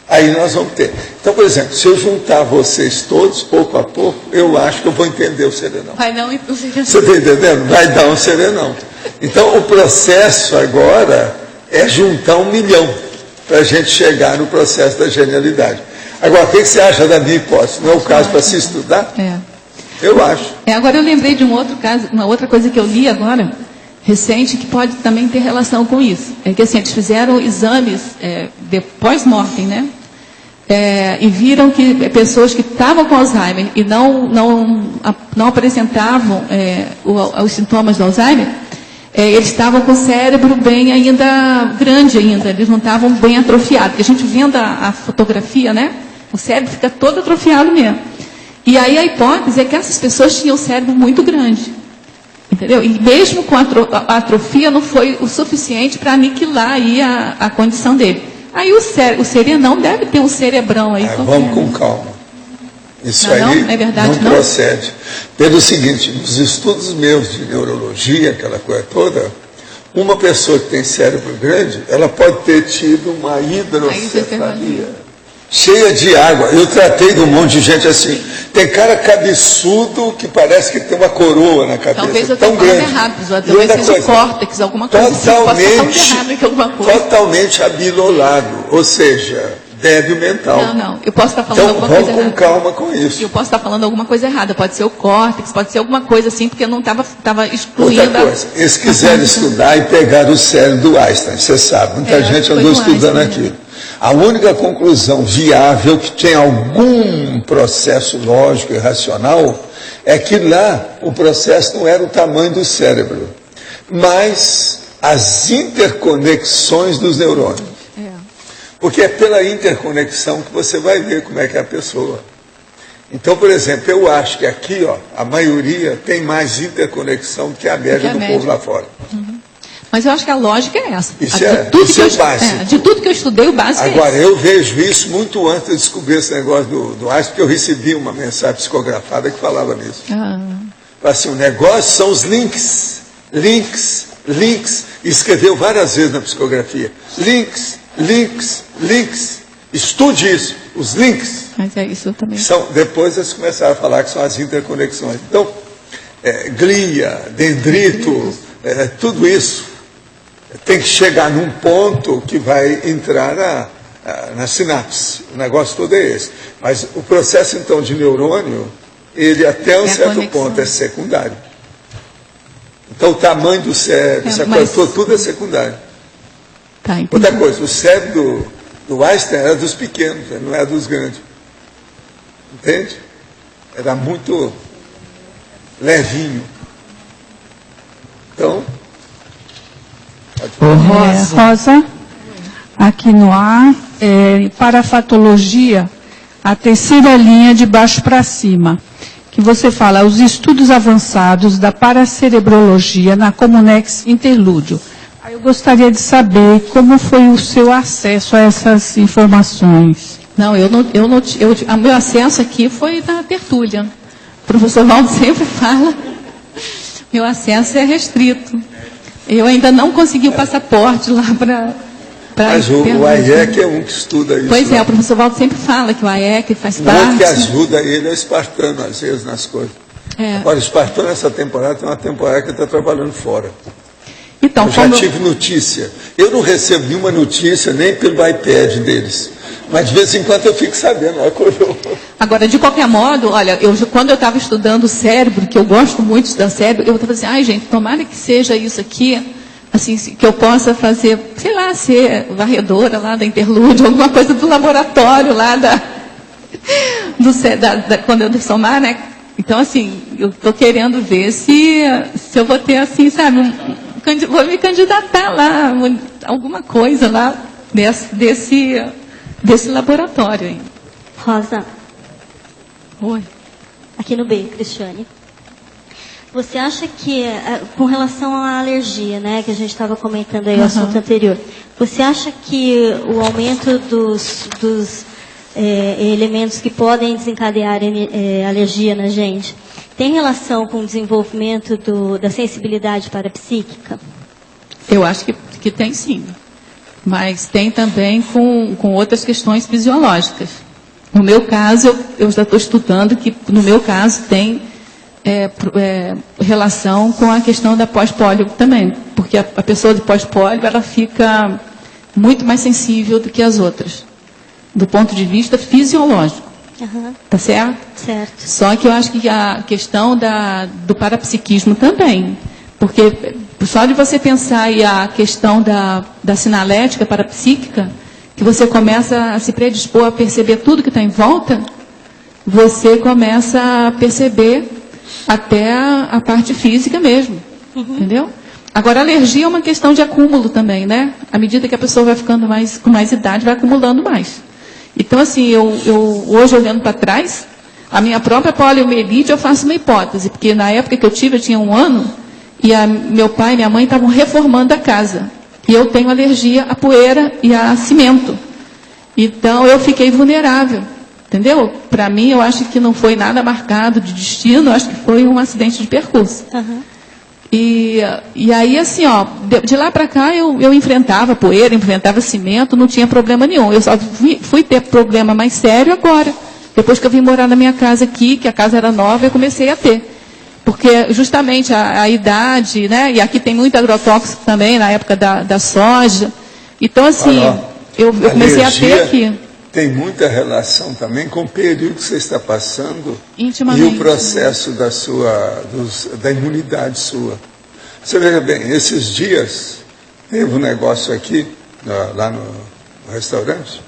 Aí nós vamos ter. Então, por exemplo, se eu juntar vocês todos, pouco a pouco, eu acho que eu vou entender o serenão. Vai dar um serenão. Você está entendendo? Vai dar um serenão. Então, o processo agora é juntar 1 milhão para a gente chegar no processo da genialidade. Agora, o que você acha da minha hipótese? Não é o caso para se estudar? Eu acho. Agora eu lembrei de um outro caso, uma outra coisa que eu li agora, recente, que pode também ter relação com isso. É que assim, eles fizeram exames de pós-mortem, né? E viram que pessoas que estavam com Alzheimer e não apresentavam os sintomas do Alzheimer, eles estavam com o cérebro bem ainda grande ainda, eles não estavam bem atrofiados. Porque a gente vendo a fotografia, né? O cérebro fica todo atrofiado mesmo. E aí a hipótese é que essas pessoas tinham o cérebro muito grande. Entendeu? E mesmo com a atrofia não foi o suficiente para aniquilar aí a condição dele. Aí o serenão deve ter um cerebrão aí. Vamos com calma. Isso não, aí não é verdade, não procede. Pelo seguinte, nos estudos meus de neurologia, aquela coisa toda, uma pessoa que tem cérebro grande, ela pode ter tido uma hidrocefalia cheia de água. Eu tratei de um monte de gente assim. Tem cara cabeçudo que parece que tem uma coroa na cabeça. Talvez eu tão grande. Errado, talvez seja o córtex, alguma coisa totalmente abilolado, ou seja, débil mental. Não, eu posso estar falando alguma coisa errada. Então, vamos com calma com isso. Eu posso estar falando alguma coisa errada, pode ser o córtex, pode ser alguma coisa assim, porque eu não estava excluindo. Outra coisa, eles quiseram estudar e pegaram o cérebro do Einstein, você sabe, muita gente andou estudando aquilo. A única conclusão viável que tem algum processo lógico e racional é que lá o processo não era o tamanho do cérebro, mas as interconexões dos neurônios. Porque é pela interconexão que você vai ver como é que é a pessoa. Então, por exemplo, eu acho que aqui, a maioria tem mais interconexão do que a média do povo lá fora. Mas eu acho que a lógica é essa. Isso é básico. De tudo que eu estudei, o básico é esse. Agora, eu vejo isso muito antes de descobrir esse negócio do Einstein, porque eu recebi uma mensagem psicografada que falava nisso. Assim, o negócio são os links. Escreveu várias vezes na psicografia. Links. Estude isso, os links. Mas é isso também. Depois eles começaram a falar que são as interconexões. Então, glia, dendrito, tudo isso tem que chegar num ponto que vai entrar na sinapse. O negócio todo é esse. Mas o processo, então, de neurônio, ele até um certo ponto é secundário. Então, o tamanho do cérebro, essa coisa toda, tudo é secundário. Outra coisa, o cérebro do Einstein era dos pequenos, não era dos grandes. Entende? Era muito levinho. Então, Rosa, aqui no ar, para a patologia, a terceira linha de baixo para cima, que você fala, os estudos avançados da paracerebrologia na Comunex Interlúdio. Eu gostaria de saber como foi o seu acesso a essas informações. O meu acesso aqui foi na tertúlia. O professor Valdo sempre fala, meu acesso é restrito. Eu ainda não consegui o passaporte lá Mas o AIEC é um que estuda isso. Pois é, o professor Waldo sempre fala que o AIEC faz O parte. outro que ajuda ele é o Espartano, às vezes, nas coisas. Agora, o Espartano, essa temporada, tem uma temporada que ele está trabalhando fora. Então, eu já tive notícia. Eu não recebo nenhuma notícia, nem pelo iPad deles. Mas de vez em quando eu fico sabendo. Agora, de qualquer modo, olha, quando eu estava estudando o cérebro, que eu gosto muito de estudar cérebro, eu estava assim, ai gente, tomara que seja isso aqui, assim, que eu possa fazer, sei lá, ser varredora lá da Interlúdio, alguma coisa do laboratório lá quando eu somar, né? Então, assim, eu estou querendo ver se eu vou ter, assim, sabe, vou me candidatar lá, alguma coisa lá desse laboratório aí. Rosa. Oi. Aqui no B, Cristiane. Você acha que, com relação à alergia, né, que a gente estava comentando aí, o assunto anterior, você acha que o aumento dos elementos que podem desencadear alergia na gente tem relação com o desenvolvimento da sensibilidade parapsíquica? Eu acho que tem sim. Mas tem também com outras questões fisiológicas. No meu caso, eu já estou estudando que, no meu caso, tem relação com a questão da pós-pólio também. Porque a pessoa de pós-pólio, ela fica muito mais sensível do que as outras, do ponto de vista fisiológico. Tá certo? Certo. Só que eu acho que a questão do parapsiquismo também. Porque só de você pensar aí a questão da sinalética parapsíquica, que você começa a se predispor a perceber tudo que está em volta, você começa a perceber até a parte física mesmo. Entendeu? Agora, a alergia é uma questão de acúmulo também, né? À medida que a pessoa vai ficando com mais idade, vai acumulando mais. Então, assim, eu hoje, olhando para trás, a minha própria poliomielite, eu faço uma hipótese, porque na época que eu tive, eu tinha 1 ano, e meu pai e minha mãe estavam reformando a casa. E eu tenho alergia à poeira e a cimento. Então, eu fiquei vulnerável. Entendeu? Para mim, eu acho que não foi nada marcado de destino, eu acho que foi um acidente de percurso. E aí, assim, ó, de lá para cá, eu enfrentava poeira, enfrentava cimento, não tinha problema nenhum. Eu só fui ter problema mais sério agora. Depois que eu vim morar na minha casa aqui, que a casa era nova, eu comecei a ter. Porque justamente a idade, né? E aqui tem muito agrotóxico também, na época da soja. Então, assim, eu comecei a ter aqui. Tem muita relação também com o período que você está passando intimamente, e o processo da imunidade sua. Você veja bem, esses dias teve um negócio aqui, lá no restaurante,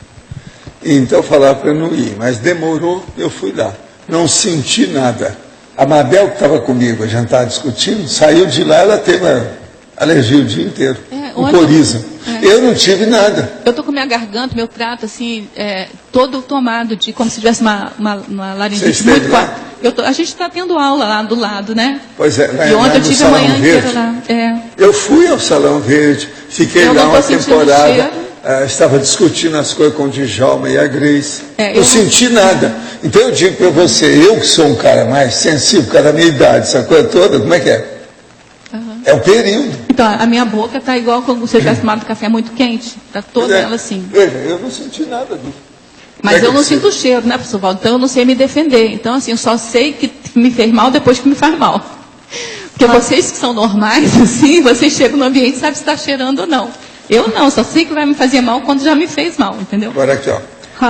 e então falaram para eu não ir, mas demorou, eu fui lá. Não senti nada. A Mabel, que estava comigo, a gente estava discutindo, saiu de lá, ela teve alergia o dia inteiro, com coriza. Eu não tive nada. Eu estou com minha garganta, meu trato, assim, todo tomado de como se tivesse uma laringite muito forte. A gente está tendo aula lá do lado, né? Pois é, e ontem eu tive a manhã inteira lá. Eu fui ao Salão Verde, fiquei lá uma temporada, estava discutindo as coisas com o Djalma e a Grace. Não senti nada. Então eu digo para você, eu que sou um cara mais sensível, cara da minha idade, essa coisa toda, como é que é? É o período. Então, a minha boca está igual como se eu tivesse tomado café muito quente. Está toda ela assim. Eu não senti nada disso. Mas eu não sinto o cheiro, né, professor Waldo? Então eu não sei me defender. Então, assim, eu só sei que me fez mal depois que me faz mal. Porque vocês que são normais, assim, vocês chegam no ambiente e sabem se está cheirando ou não. Eu não, só sei que vai me fazer mal quando já me fez mal, entendeu? Agora aqui, ó.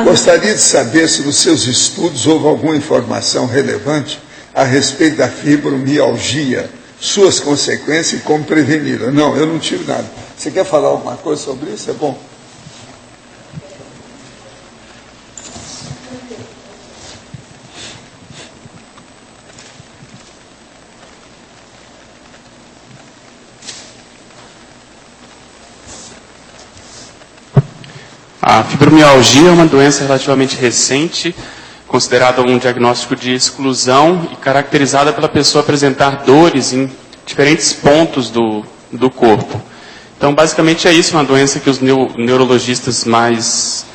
Gostaria de saber se nos seus estudos houve alguma informação relevante a respeito da fibromialgia, suas consequências e como preveni-la. Não, eu não tive nada. Você quer falar alguma coisa sobre isso? É bom. A fibromialgia é uma doença relativamente recente, considerada um diagnóstico de exclusão e caracterizada pela pessoa apresentar dores em diferentes pontos do corpo. Então, basicamente é isso, uma doença que os neurologistas mais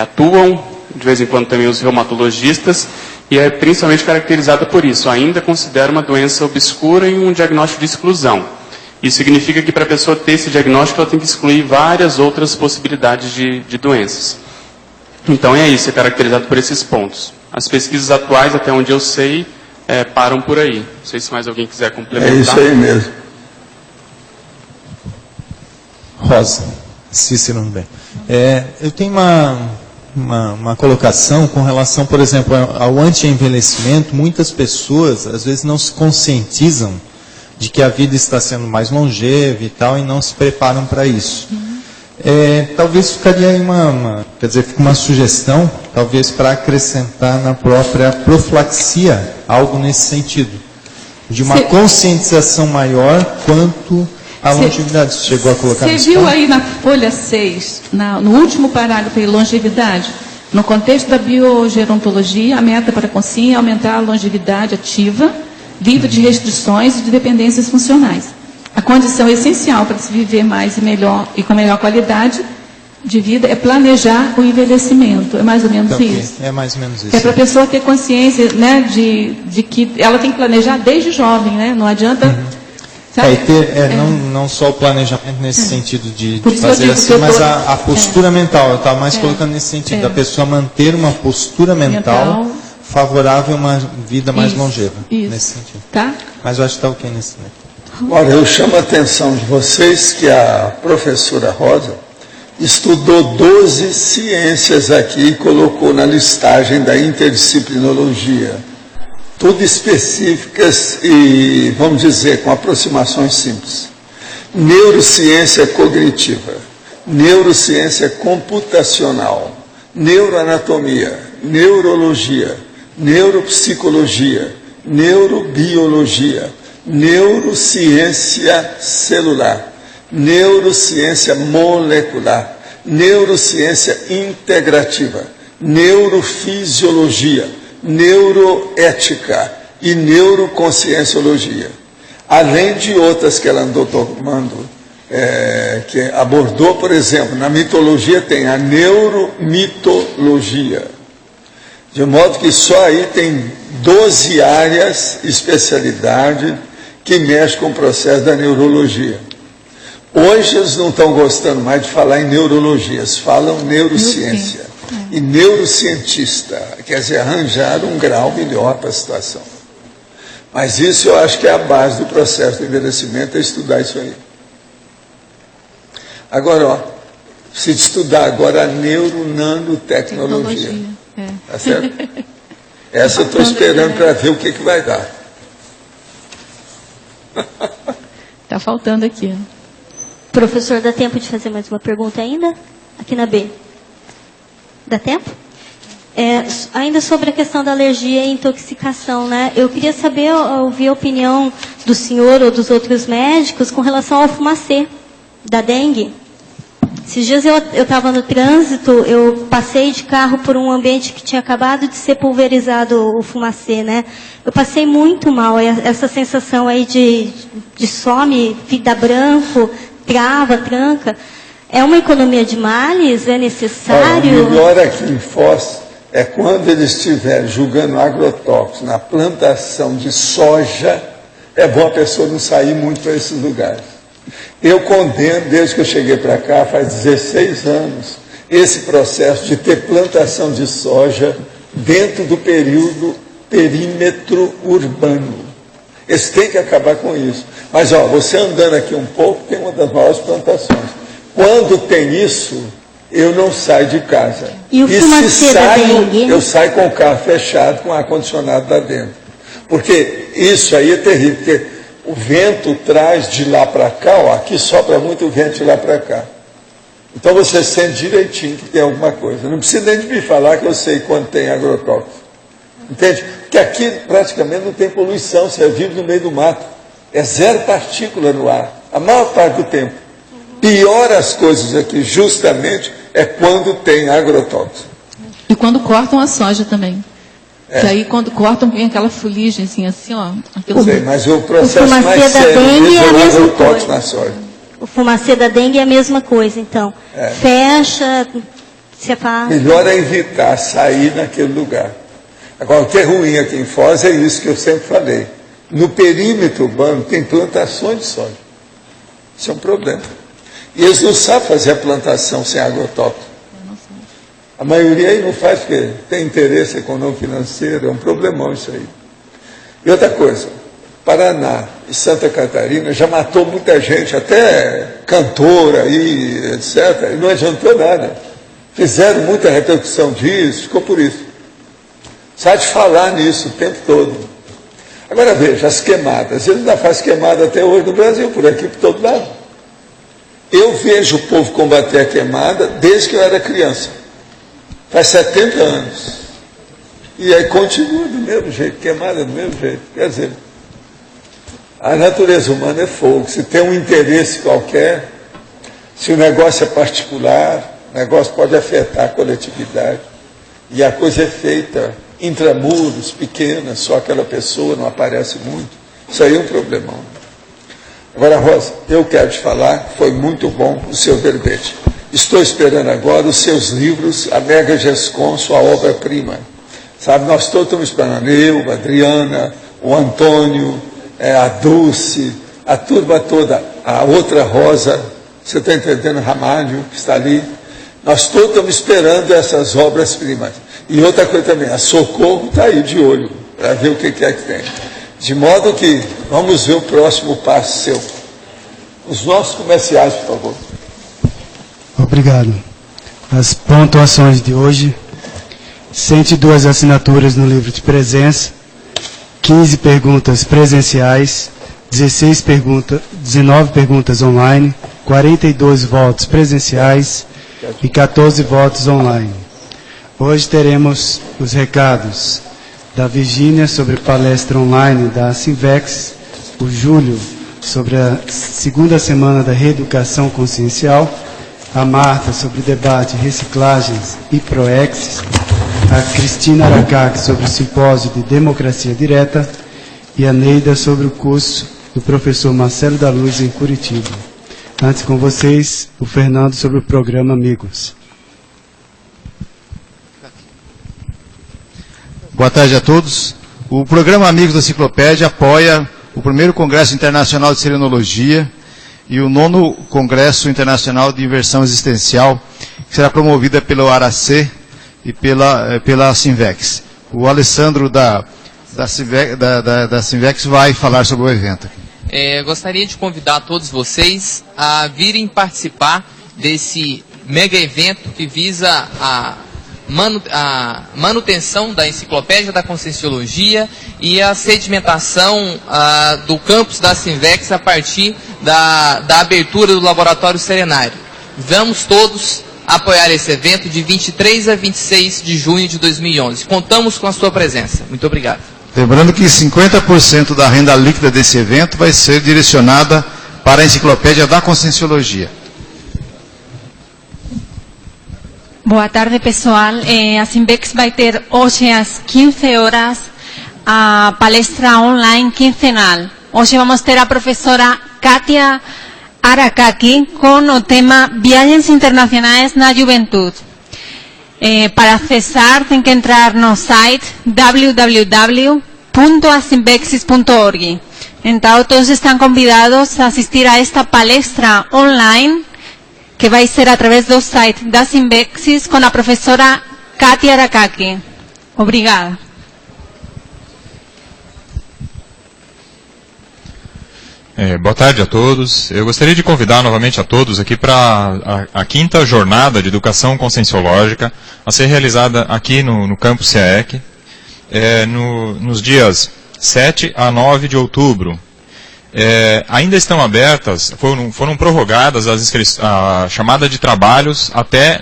atuam, de vez em quando também os reumatologistas, e é principalmente caracterizada por isso. Ainda considera uma doença obscura e um diagnóstico de exclusão. Isso significa que para a pessoa ter esse diagnóstico, ela tem que excluir várias outras possibilidades de doenças. Então é isso, é caracterizado por esses pontos. As pesquisas atuais, até onde eu sei, param por aí. Não sei se mais alguém quiser complementar. É isso aí mesmo. Rosa, Cícero bem. Eu tenho uma colocação com relação, por exemplo, ao anti-envelhecimento. Muitas pessoas, às vezes, não se conscientizam de que a vida está sendo mais longeva e tal, e não se preparam para isso. Talvez ficaria aí uma sugestão, talvez para acrescentar na própria profilaxia, algo nesse sentido, de uma conscientização maior quanto à longevidade. Você chegou a colocar Você nesse viu ponto? aí na folha 6, no último parágrafo aí, longevidade? No contexto da biogerontologia, a meta para a consciência é aumentar a longevidade ativa, livre de restrições e de dependências funcionais. A condição essencial para se viver mais e melhor e com melhor qualidade de vida é planejar o envelhecimento. É mais ou menos isso. É mais ou menos isso. É para a pessoa ter consciência, né, de que ela tem que planejar desde jovem, né? Não adianta. Sabe? Não só o planejamento nesse sentido de Por isso eu fazer digo assim, que eu mas tô- a postura mental. Eu estava mais colocando nesse sentido, da pessoa manter uma postura mental favorável a uma vida mais longeva. Nesse sentido. Tá? Mas eu acho que está ok nesse sentido. Olha, eu chamo a atenção de vocês que a professora Rosa estudou 12 ciências aqui e colocou na listagem da interdisciplinologia. Tudo específicas e, vamos dizer, com aproximações simples. Neurociência cognitiva, neurociência computacional, neuroanatomia, neurologia, neuropsicologia, neurobiologia, neurociência celular, neurociência molecular, neurociência integrativa, neurofisiologia, neuroética e neuroconscienciologia. Além de outras que ela andou tomando, que abordou, por exemplo, na mitologia tem a neuromitologia. De modo que só aí tem 12 áreas, especialidade, que mexe com o processo da neurologia. Hoje eles não estão gostando mais de falar em neurologia, eles falam neurociência. E neurocientista, quer dizer, arranjar um grau melhor para a situação. Mas isso eu acho que é a base do processo de envelhecimento, é estudar isso aí. Agora, se estudar agora a neuronanotecnologia. Tá certo? Essa eu estou esperando para ver o que vai dar. Está faltando aqui. Professor, dá tempo de fazer mais uma pergunta ainda? Aqui na B. Dá tempo? Ainda sobre a questão da alergia e intoxicação, né? Eu queria saber, ouvir a opinião do senhor ou dos outros médicos com relação ao fumacê da dengue. Esses dias eu estava no trânsito, eu passei de carro por um ambiente que tinha acabado de ser pulverizado o fumacê, né? Eu passei muito mal, essa sensação aí de some, dá branco, trava, tranca. É uma economia de males? É necessário? O melhor aqui em Foz é quando eles estiverem julgando agrotóxicos na plantação de soja, é bom a pessoa não sair muito para esses lugares. Eu condeno, desde que eu cheguei para cá, faz 16 anos, esse processo de ter plantação de soja dentro do perímetro urbano. Eles têm que acabar com isso. Mas, você andando aqui um pouco, tem uma das maiores plantações. Quando tem isso, eu não saio de casa. E o fumacê da dengue? Eu saio com o carro fechado, com ar-condicionado lá dentro. Porque isso aí é terrível, porque o vento traz de lá para cá, aqui sopra muito vento de lá para cá. Então você sente direitinho que tem alguma coisa. Não precisa nem de me falar que eu sei quando tem agrotóxico. Entende? Porque aqui praticamente não tem poluição, você vive no meio do mato. É zero partícula no ar, a maior parte do tempo. Pior as coisas aqui, justamente, é quando tem agrotóxico. E quando cortam a soja também. Que aí quando cortam vem aquela fuligemzinha assim, ó. Sei, mas o processo mais sério é o agrotóxico na soja. O fumacê da dengue é a mesma coisa, então. Fecha, separa. Melhor é evitar sair naquele lugar. Agora, o que é ruim aqui em Foz é isso que eu sempre falei. No perímetro urbano tem plantações de soja. Isso é um problema. E eles não sabem fazer a plantação sem agrotóxico. A maioria aí não faz porque tem interesse econômico-financeiro, é um problemão isso aí. E outra coisa, Paraná e Santa Catarina já matou muita gente, até cantora aí, etc., e não adiantou nada. Fizeram muita repercussão disso, ficou por isso. Sabe falar nisso o tempo todo. Agora veja, as queimadas. Ele ainda faz queimada até hoje no Brasil, por aqui, por todo lado. Eu vejo o povo combater a queimada desde que eu era criança. Faz 70 anos. E aí continua do mesmo jeito, queimada do mesmo jeito. Quer dizer, a natureza humana é fogo. Se tem um interesse qualquer, se o negócio é particular, o negócio pode afetar a coletividade. E a coisa é feita intramuros, pequena, só aquela pessoa, não aparece muito. Isso aí é um problemão. Agora, Rosa, eu quero te falar, foi muito bom o seu verbete. Estou esperando agora os seus livros, a Mega Gescom, sua obra-prima. Sabe, nós todos estamos esperando, eu, a Adriana, o Antônio, a Dulce, a turma toda, a outra Rosa, você está entendendo, Ramalho, que está ali. Nós todos estamos esperando essas obras-primas. E outra coisa também, a Socorro está aí de olho, para ver o que é que tem. De modo que, vamos ver o próximo passo seu. Os nossos comerciais, por favor. Obrigado. As pontuações de hoje: 102 assinaturas no livro de presença, 15 perguntas presenciais, 19 perguntas online, 42 votos presenciais e 14 votos online. Hoje teremos os recados da Virgínia sobre palestra online da Sinvex, o Júlio sobre a segunda semana da reeducação consciencial, a Marta sobre debate, reciclagens e PROEX, a Cristina Aracaki sobre o simpósio de democracia direta e a Neida sobre o curso do professor Marcelo da Luz em Curitiba. Antes com vocês, o Fernando sobre o programa Amigos. Boa tarde a todos. O programa Amigos da Enciclopédia apoia o primeiro Congresso Internacional de Serenologia e o 9º Congresso Internacional de Inversão Existencial, que será promovida pelo ARAC e pela Sinvex. O Alessandro da Sinvex vai falar sobre o evento. Gostaria de convidar todos vocês a virem participar desse mega evento que visa a manutenção da Enciclopédia da Conscienciologia e a sedimentação do campus da Sinvex a partir da abertura do Laboratório Serenário. Vamos todos apoiar esse evento de 23 a 26 de junho de 2011. Contamos com a sua presença. Muito obrigado. Lembrando que 50% da renda líquida desse evento vai ser direcionada para a Enciclopédia da Conscienciologia. Boa tarde, pessoal. A Sinvex vai ter hoje às 15 horas a palestra online quinzenal. Hoje vamos ter a professora Kátia Aracaki com o tema Viagens Internacionais na Juventude. Para acessar, tem que entrar no site www.asinvexis.org. Então, todos estão convidados a assistir a esta palestra online, que vai ser através do site da Sinvexis com a professora Kátia Aracaki. Obrigada. Boa tarde a todos. Eu gostaria de convidar novamente a todos aqui para a 5ª jornada de educação conscienciológica a ser realizada aqui no campus CAEC, nos dias 7 a 9 de outubro. Ainda estão abertas, foram prorrogadas a chamada de trabalhos até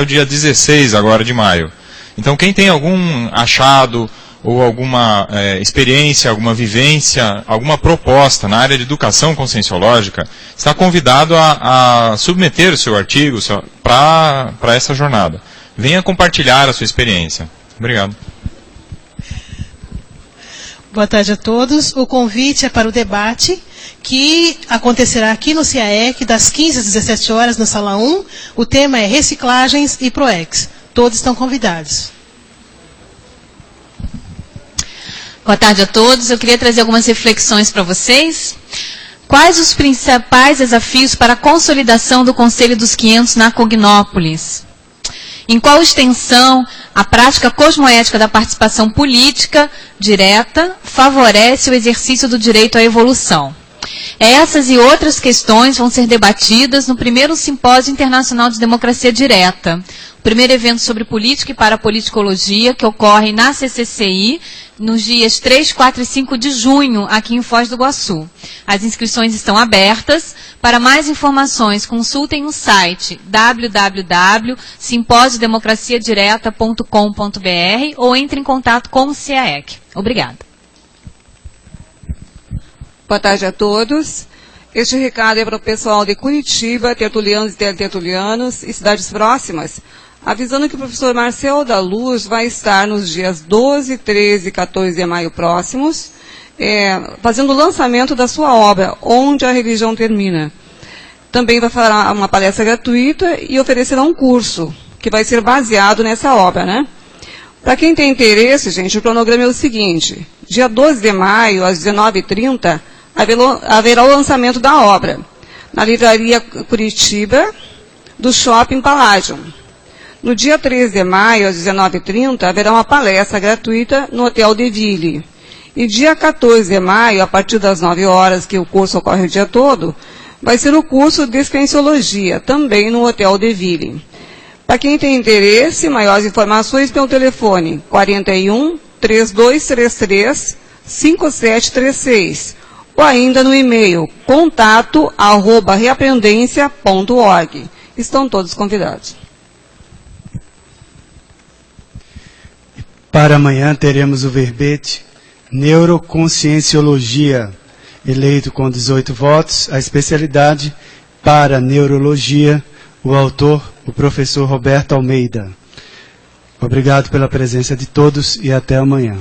o dia 16 agora de maio. Então quem tem algum achado ou alguma experiência, alguma vivência, alguma proposta na área de educação conscienciológica, está convidado a submeter o seu artigo para essa jornada. Venha compartilhar a sua experiência. Obrigado. Boa tarde a todos. O convite é para o debate que acontecerá aqui no CAEC das 15 às 17 horas na sala 1. O tema é reciclagens e PROEX. Todos estão convidados. Boa tarde a todos. Eu queria trazer algumas reflexões para vocês. Quais os principais desafios para a consolidação do Conselho dos 500 na Cognópolis? Em qual extensão a prática cosmoética da participação política direta favorece o exercício do direito à evolução? Essas e outras questões vão ser debatidas no primeiro Simpósio Internacional de Democracia Direta, o primeiro evento sobre política e parapoliticologia, que ocorre na CCCI, nos dias 3, 4 e 5 de junho, aqui em Foz do Iguaçu. As inscrições estão abertas. Para mais informações, consultem o site www.simposiodemocraciadireta.com.br ou entre em contato com o CIAEC. Obrigada. Boa tarde a todos. Este recado é para o pessoal de Curitiba, tertulianos e teletertulianos e cidades próximas, avisando que o professor Marcel da Luz vai estar nos dias 12, 13 e 14 de maio próximos, fazendo o lançamento da sua obra, Onde a Religião Termina. Também vai falar uma palestra gratuita e oferecerá um curso, que vai ser baseado nessa obra, né? Para quem tem interesse, gente, o cronograma é o seguinte: dia 12 de maio, às 19h30, haverá o lançamento da obra, na Livraria Curitiba, do Shopping Palladium. No dia 13 de maio, às 19h30, haverá uma palestra gratuita no Hotel de Ville. E dia 14 de maio, a partir das 9 horas, que o curso ocorre o dia todo, vai ser o curso de Extensiologia, também no Hotel de Ville. Para quem tem interesse, maiores informações pelo telefone 41 3233 5736 ou ainda no e-mail contato@reaprendência.org. Estão todos convidados. Para amanhã teremos o verbete Neuroconscienciologia, eleito com 18 votos, a especialidade para neurologia, o autor, o professor Roberto Almeida. Obrigado pela presença de todos e até amanhã.